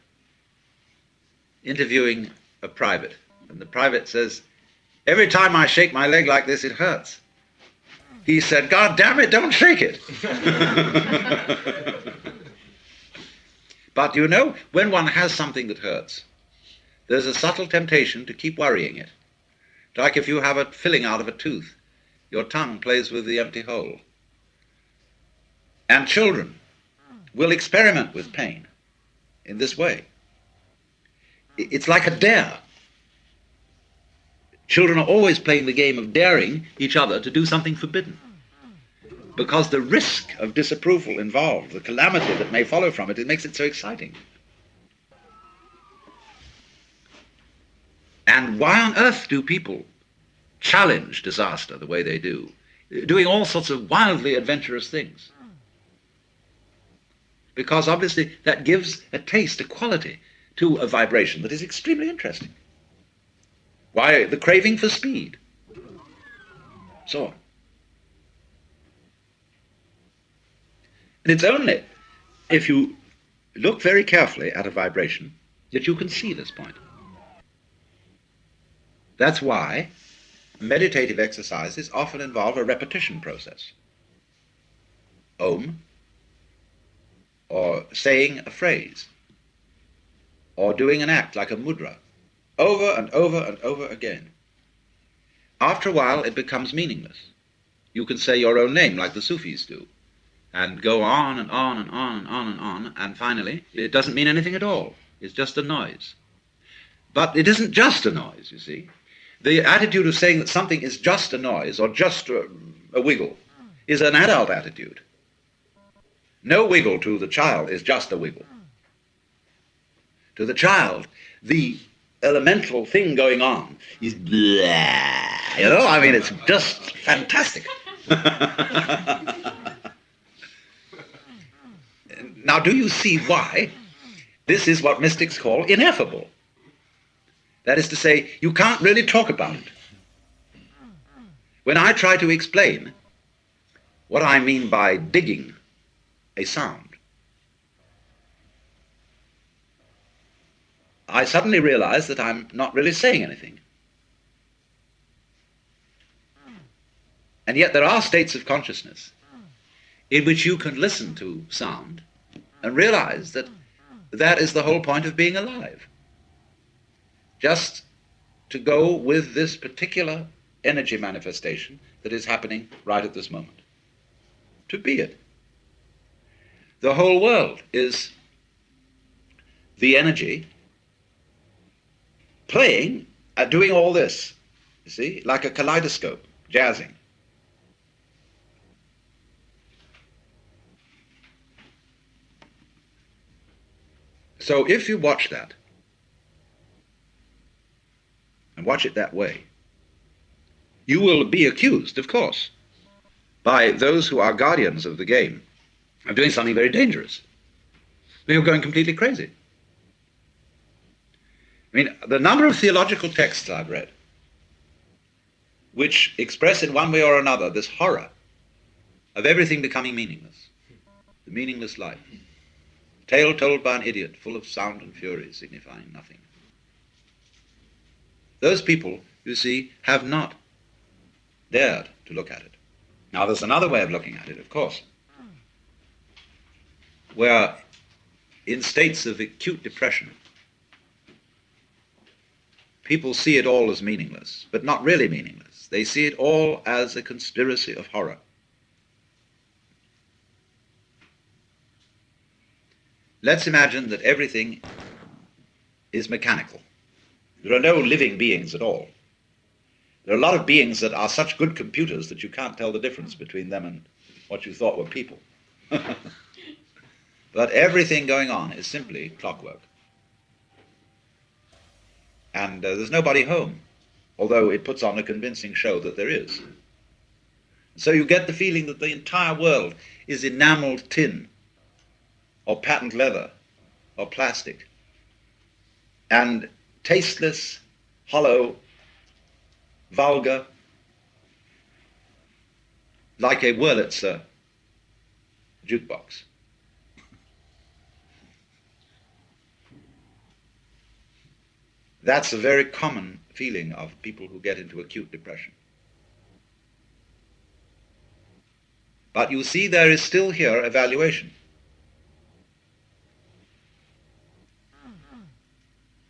interviewing a private. And the private says, "Every time I shake my leg like this, it hurts." He said, "God damn it, don't shake it." But you know, when one has something that hurts, there's a subtle temptation to keep worrying it. Like if you have a filling out of a tooth, your tongue plays with the empty hole. And children will experiment with pain in this way. It's like a dare. Children are always playing the game of daring each other to do something forbidden. Because the risk of disapproval involved, the calamity that may follow from it, it makes it so exciting. And why on earth do people challenge disaster the way they do, doing all sorts of wildly adventurous things? Because obviously that gives a taste, a quality to a vibration that is extremely interesting. Why, the craving for speed, so on. And it's only if you look very carefully at a vibration that you can see this point. That's why meditative exercises often involve a repetition process. Om, or saying a phrase, or doing an act like a mudra, over and over and over again. After a while, it becomes meaningless. You can say your own name like the Sufis do, and go on and on and on and on and on, and finally, it doesn't mean anything at all. It's just a noise. But it isn't just a noise, you see. The attitude of saying that something is just a noise or just a wiggle is an adult attitude. No wiggle to the child is just a wiggle. To the child, the elemental thing going on is blah. You know, I mean, it's just fantastic. Now, do you see why this is what mystics call ineffable? That is to say, you can't really talk about it. When I try to explain what I mean by digging a sound, I suddenly realize that I'm not really saying anything. And yet there are states of consciousness in which you can listen to sound and realize that that is the whole point of being alive. Just to go with this particular energy manifestation that is happening right at this moment. To be it. The whole world is the energy playing, doing all this, you see, like a kaleidoscope, jazzing. So if you watch that, and watch it that way, you will be accused, of course, by those who are guardians of the game of doing something very dangerous. You're going completely crazy. I mean, the number of theological texts I've read which express in one way or another this horror of everything becoming meaningless, the meaningless life. Tale told by an idiot, full of sound and fury, signifying nothing. Those people, you see, have not dared to look at it. Now, there's another way of looking at it, of course, where in states of acute depression, people see it all as meaningless, but not really meaningless. They see it all as a conspiracy of horror. Let's imagine that everything is mechanical. There are no living beings at all. There are a lot of beings that are such good computers that you can't tell the difference between them and what you thought were people. But everything going on is simply clockwork. And there's nobody home, although it puts on a convincing show that there is. So you get the feeling that the entire world is enameled tin, or patent leather, or plastic, and tasteless, hollow, vulgar, like a Wurlitzer jukebox. That's a very common feeling of people who get into acute depression. But you see, there is still here evaluation.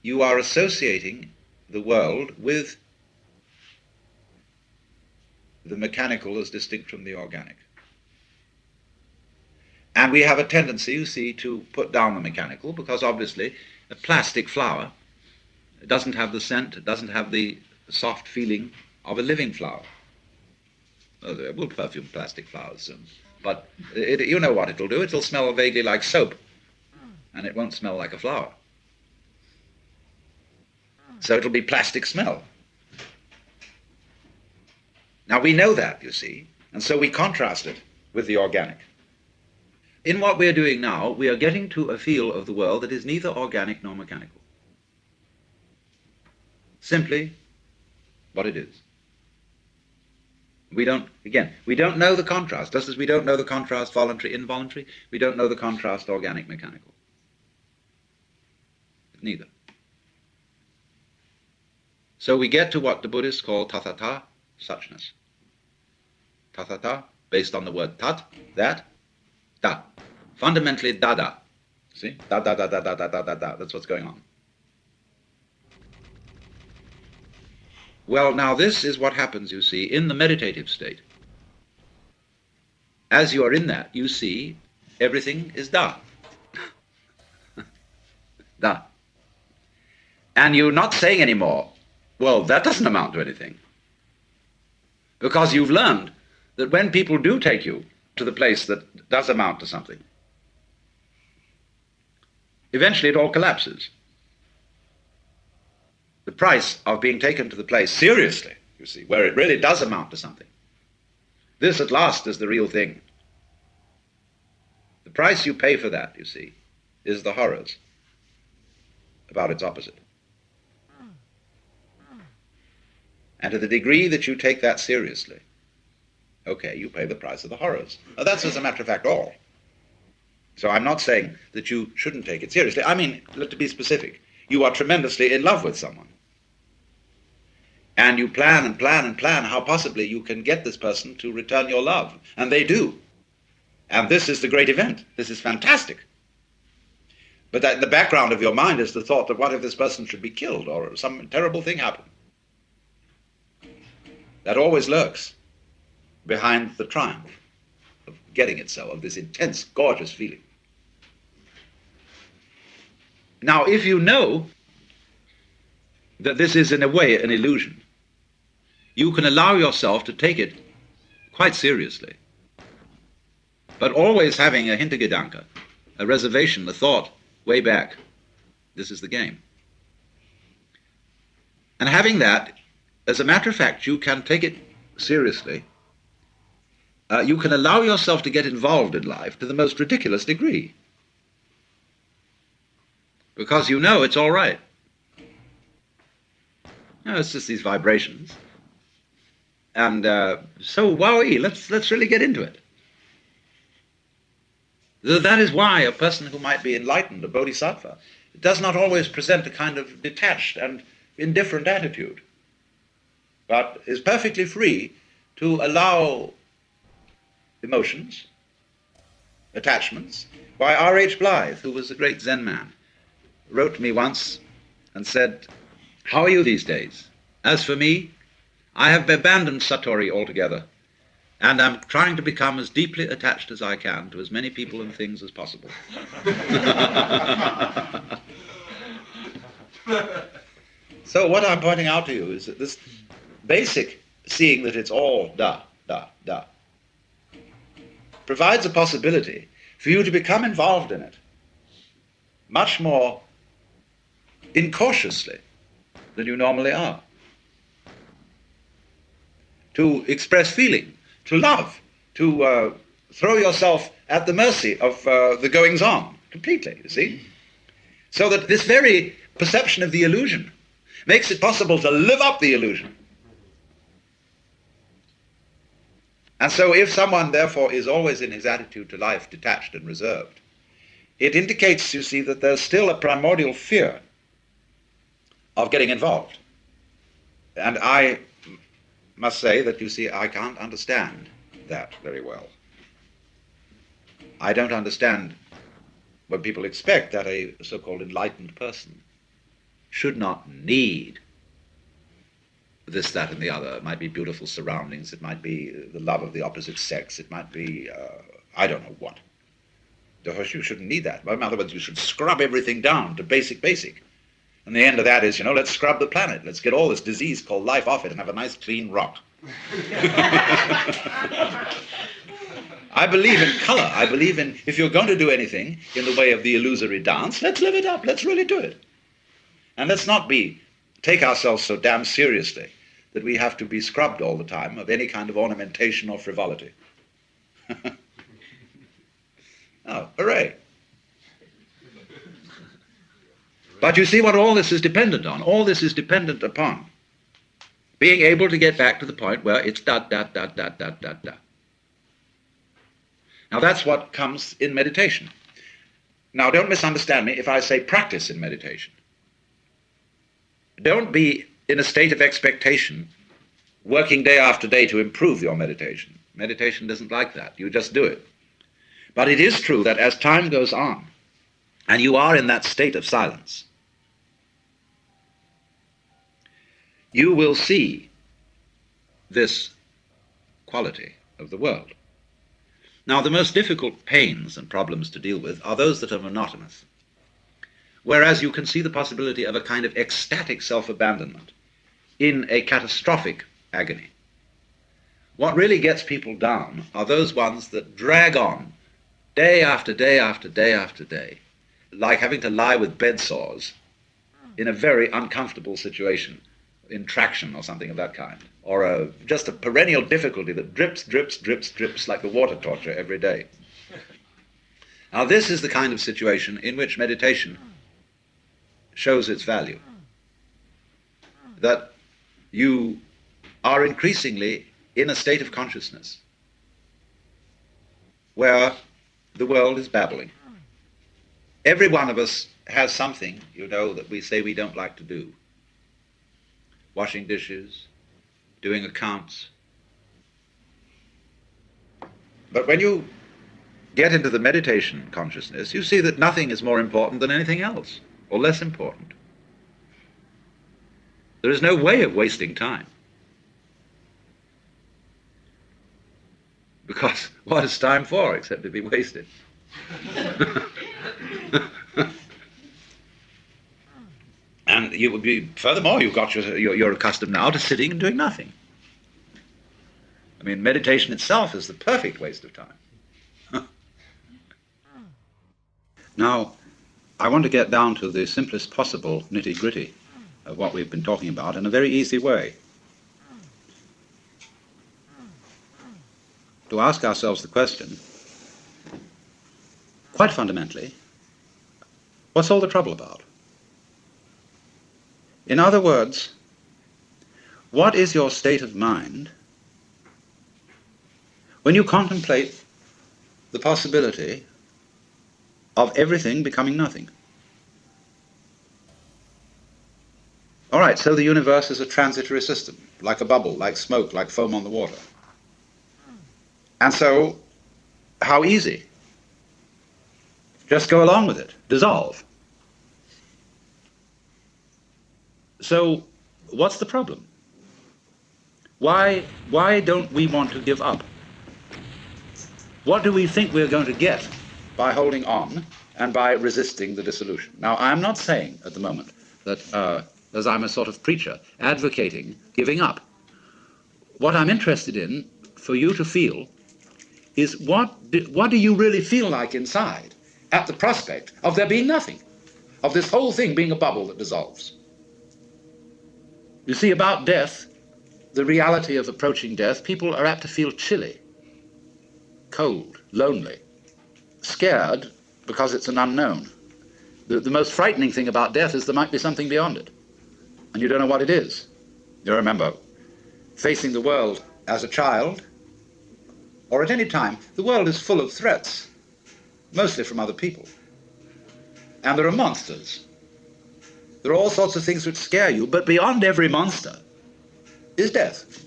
You are associating the world with the mechanical as distinct from the organic. And we have a tendency, you see, to put down the mechanical because obviously a plastic flower, it doesn't have the scent, it doesn't have the soft feeling of a living flower. Well, we'll perfume plastic flowers soon. But you know what it'll do. It'll smell vaguely like soap, and it won't smell like a flower. So it'll be plastic smell. Now we know that, you see, and so we contrast it with the organic. In what we're doing now, we are getting to a feel of the world that is neither organic nor mechanical. Simply what it is. We don't know the contrast, just as we don't know the contrast voluntary, involuntary, we don't know the contrast organic, mechanical. Neither. So we get to what the Buddhists call tathata, suchness. Tathata, based on the word tat, that, da. Fundamentally dada. See? Da, da, da, da, da, da, da, da, da. That's what's going on. Well, now this is what happens, you see, in the meditative state. As you are in that, you see everything is da. Da. And you're not saying anymore, well, that doesn't amount to anything. Because you've learned that when people do take you to the place that does amount to something, eventually it all collapses. The price of being taken to the place seriously, you see, where it really does amount to something. This at last is the real thing. The price you pay for that, you see, is the horrors about its opposite. And to the degree that you take that seriously, okay, you pay the price of the horrors. Now that's, as a matter of fact, all. So I'm not saying that you shouldn't take it seriously. I mean, to be specific, you are tremendously in love with someone. And you plan and plan and plan how possibly you can get this person to return your love. And they do. And this is the great event. This is fantastic. But that in the background of your mind is the thought that what if this person should be killed or some terrible thing happen? That always lurks behind the triumph of getting it so, of this intense, gorgeous feeling. Now, if you know that this is in a way an illusion, you can allow yourself to take it quite seriously, but always having a Hintergedanke, a reservation, a thought way back. This is the game. And having that, as a matter of fact, you can take it seriously. You can allow yourself to get involved in life to the most ridiculous degree, because you know it's all right. No, it's just these vibrations. And so, wowee, let's really get into it. That is why a person who might be enlightened, a bodhisattva, does not always present a kind of detached and indifferent attitude, but is perfectly free to allow emotions, attachments. Why, R.H. Blythe, who was a great Zen man, wrote to me once and said, "How are you these days? As for me, I have abandoned Satori altogether, and I'm trying to become as deeply attached as I can to as many people and things as possible." So what I'm pointing out to you is that this basic seeing that it's all da, da, da, provides a possibility for you to become involved in it much more incautiously than you normally are. To express feeling, to love, to throw yourself at the mercy of the goings-on completely, you see? So that this very perception of the illusion makes it possible to live up the illusion. And so if someone, therefore, is always in his attitude to life detached and reserved, it indicates, you see, that there's still a primordial fear of getting involved. And I must say that, you see, I can't understand that very well. I don't understand when people expect that a so-called enlightened person should not need this, that, and the other. It might be beautiful surroundings, it might be the love of the opposite sex, it might be, I don't know what. Therefore, you shouldn't need that. In other words, you should scrub everything down to basic. And the end of that is, let's scrub the planet. Let's get all this disease called life off it and have a nice clean rock. I believe in color. I believe in, if you're going to do anything in the way of the illusory dance, let's live it up. Let's really do it. And let's not take ourselves so damn seriously that we have to be scrubbed all the time of any kind of ornamentation or frivolity. Oh, hooray. But you see what all this is dependent on? All this is dependent upon being able to get back to the point where it's da, da, da, da, da, da, da. Now that's what comes in meditation. Now don't misunderstand me if I say practice in meditation. Don't be in a state of expectation, working day after day to improve your meditation. Meditation doesn't like that. You just do it. But it is true that as time goes on, and you are in that state of silence, you will see this quality of the world. Now, the most difficult pains and problems to deal with are those that are monotonous, whereas you can see the possibility of a kind of ecstatic self-abandonment in a catastrophic agony. What really gets people down are those ones that drag on day after day after day after day, like having to lie with bed sores in a very uncomfortable situation, in traction or something of that kind, or just a perennial difficulty that drips like the water torture every day. Now this is the kind of situation in which meditation shows its value, that you are increasingly in a state of consciousness where the world is babbling. Every one of us has something, that we say we don't like to do. Washing dishes, doing accounts. But when you get into the meditation consciousness, you see that nothing is more important than anything else, or less important. There is no way of wasting time. Because what is time for except to be wasted? And you would be, furthermore, you're accustomed now to sitting and doing nothing. I mean, meditation itself is the perfect waste of time. Now, I want to get down to the simplest possible nitty-gritty of what we've been talking about in a very easy way. To ask ourselves the question, quite fundamentally, what's all the trouble about? In other words, what is your state of mind when you contemplate the possibility of everything becoming nothing? All right, so the universe is a transitory system, like a bubble, like smoke, like foam on the water. And so, how easy? Just go along with it, dissolve. So, what's the problem? Why don't we want to give up? What do we think we're going to get by holding on and by resisting the dissolution? Now, I'm not saying at the moment that, as I'm a sort of preacher, advocating giving up. What I'm interested in, for you to feel, is what do you really feel like inside at the prospect of there being nothing, of this whole thing being a bubble that dissolves? You see, about death, the reality of approaching death, people are apt to feel chilly, cold, lonely, scared because it's an unknown. The most frightening thing about death is there might be something beyond it, and you don't know what it is. You remember, facing the world as a child, or at any time, the world is full of threats, mostly from other people. And there are monsters. There are all sorts of things which scare you, but beyond every monster is death.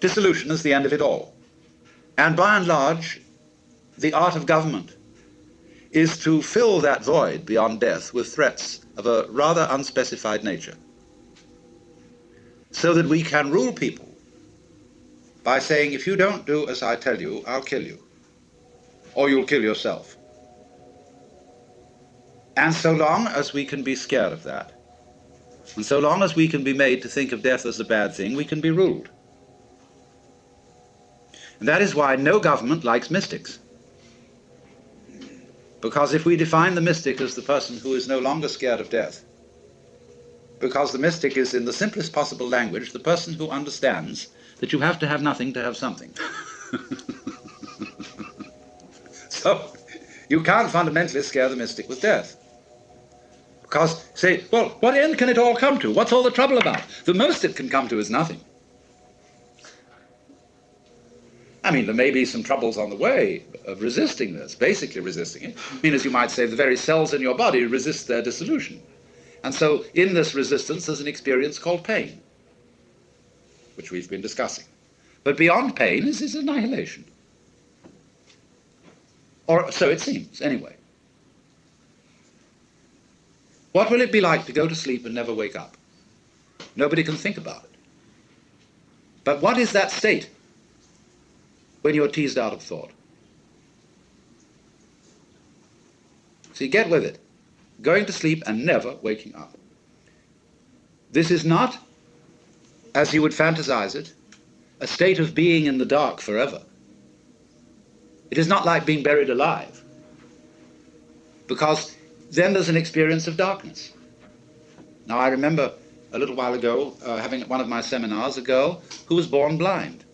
Dissolution is the end of it all. And by and large, the art of government is to fill that void beyond death with threats of a rather unspecified nature, so that we can rule people by saying, if you don't do as I tell you, I'll kill you, or you'll kill yourself. And so long as we can be scared of that, and so long as we can be made to think of death as a bad thing, we can be ruled. And that is why no government likes mystics. Because if we define the mystic as the person who is no longer scared of death, because the mystic is, in the simplest possible language, the person who understands that you have to have nothing to have something. So, you can't fundamentally scare the mystic with death. Because, say, well, what end can it all come to? What's all the trouble about? The most it can come to is nothing. I mean, there may be some troubles on the way of resisting this, basically resisting it. I mean, as you might say, the very cells in your body resist their dissolution. And so, in this resistance, there's an experience called pain, which we've been discussing. But beyond pain is annihilation. Or so it seems, anyway. What will it be like to go to sleep and never wake up? Nobody can think about it. But what is that state when you're teased out of thought? See, get with it. Going to sleep and never waking up. This is not, as you would fantasize it, a state of being in the dark forever. It is not like being buried alive, because then there's an experience of darkness. Now, I remember a little while ago having at one of my seminars a girl who was born blind.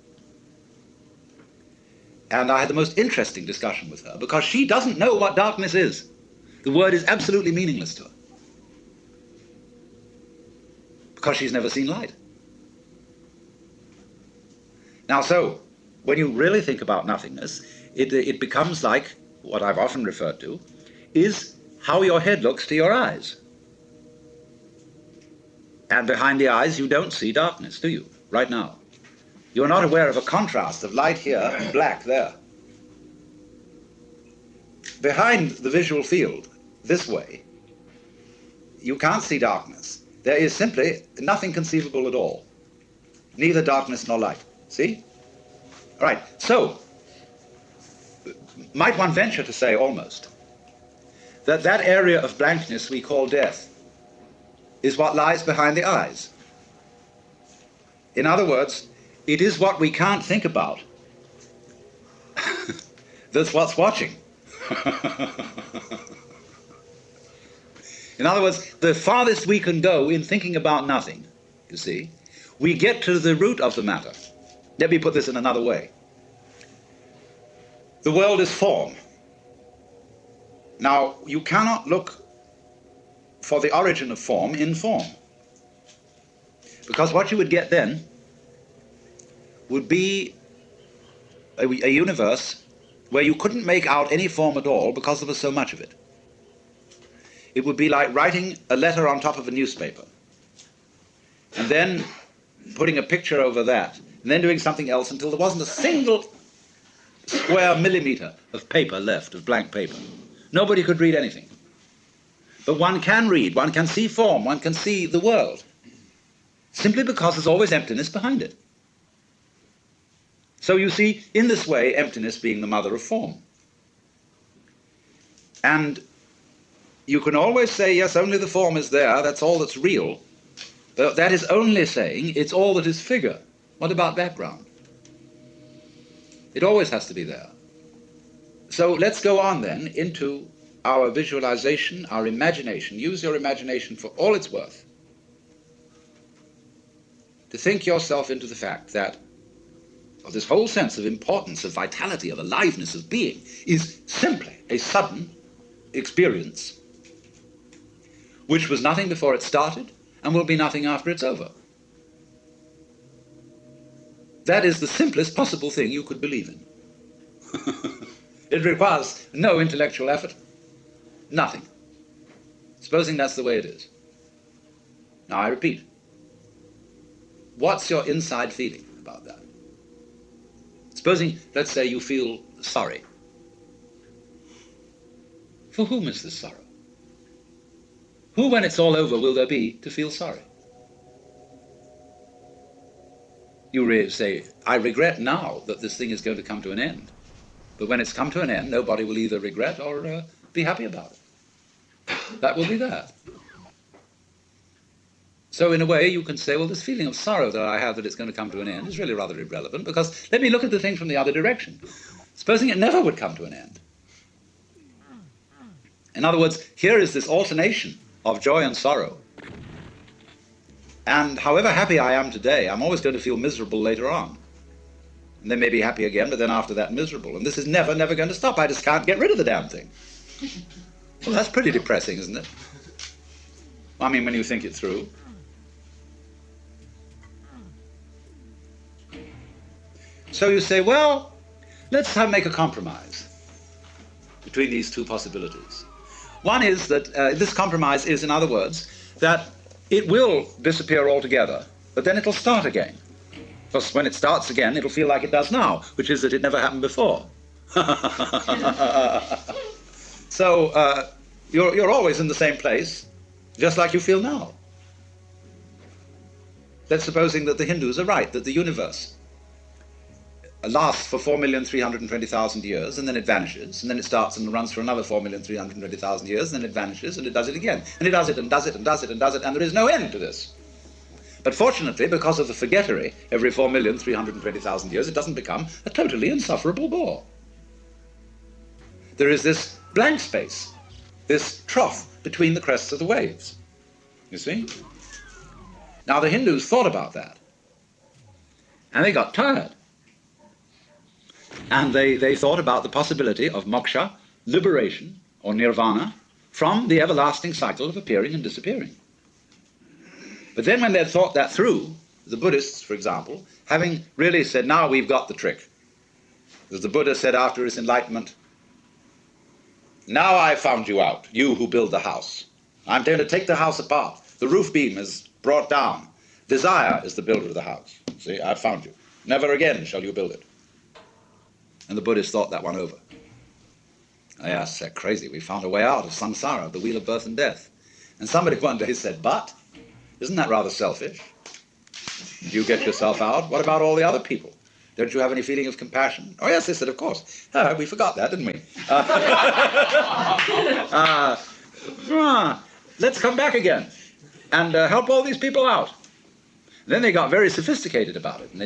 And I had the most interesting discussion with her, because she doesn't know what darkness is. The word is absolutely meaningless to her, because she's never seen light. Now, so, when you really think about nothingness, it becomes like, what I've often referred to, is how your head looks to your eyes. And behind the eyes, you don't see darkness, do you, right now? You're not aware of a contrast of light here and black there. behind the visual field, this way, you can't see darkness. There is simply nothing conceivable at all. Neither darkness nor light. See? All right, so, might one venture to say almost that that area of blankness we call death is what lies behind the eyes. In other words, it is what we can't think about that's what's watching. In other words, the farthest we can go in thinking about nothing, you see, we get to the root of the matter. Let me put this in another way. The world is form. Now, you cannot look for the origin of form in form, because what you would get then would be a universe where you couldn't make out any form at all because there was so much of it. It would be like writing a letter on top of a newspaper and then putting a picture over that and then doing something else until there wasn't a single square millimeter of paper left, of blank paper. Nobody could read anything. But one can read, one can see form, one can see the world, simply because there's always emptiness behind it. So you see, in this way, emptiness being the mother of form. And you can always say, yes, only the form is there, that's all that's real. But that is only saying it's all that is figure. What about background? It always has to be there. So let's go on then into our visualization, our imagination. Use your imagination for all it's worth to think yourself into the fact that this whole sense of importance, of vitality, of aliveness, of being is simply a sudden experience which was nothing before it started and will be nothing after it's over. That is the simplest possible thing you could believe in. It requires no intellectual effort, nothing. Supposing that's the way it is. Now I repeat, what's your inside feeling about that? Supposing, let's say, you feel sorry. For whom is this sorrow? Who, when it's all over, will there be to feel sorry? You say, I regret now that this thing is going to come to an end. But when it's come to an end, nobody will either regret or be happy about it. That will be that. So in a way, you can say, well, this feeling of sorrow that I have that it's going to come to an end is really rather irrelevant, because let me look at the thing from the other direction. Supposing it never would come to an end. In other words, here is this alternation of joy and sorrow. And however happy I am today, I'm always going to feel miserable later on. And then maybe happy again, but then after that miserable. And this is never, never going to stop. I just can't get rid of the damn thing. Well, that's pretty depressing, isn't it? I mean, when you think it through. So you say, well, let's make a compromise between these two possibilities. One is that this compromise is, in other words, that it will disappear altogether, but then it'll start again. Because when it starts again, it'll feel like it does now, which is that it never happened before. So you're always in the same place, just like you feel now. That's supposing that the Hindus are right, that the universe lasts for 4,320,000 years, and then it vanishes, and then it starts and runs for another 4,320,000 years, and then it vanishes, and it does it again. And it does it, and does it, and does it, and does it, and there is no end to this. But fortunately, because of the forgettery, every 4,320,000 years, it doesn't become a totally insufferable bore. There is this blank space, this trough between the crests of the waves. You see? Now the Hindus thought about that, and they got tired. And they thought about the possibility of moksha, liberation, or nirvana, from the everlasting cycle of appearing and disappearing. But then when they'd thought that through, the Buddhists, for example, having really said, now we've got the trick. As the Buddha said after his enlightenment, now I've found you out, you who build the house. I'm going to take the house apart. The roof beam is brought down. Desire is the builder of the house. See, I've found you. Never again shall you build it. And the Buddhists thought that one over. Yes, they're crazy. We found a way out of samsara, the wheel of birth and death. And somebody one day said, but, isn't that rather selfish? You get yourself out. What about all the other people? Don't you have any feeling of compassion? Oh, yes, they said, of course. We forgot that, didn't we? Let's come back again and help all these people out. Then they got very sophisticated about it. And they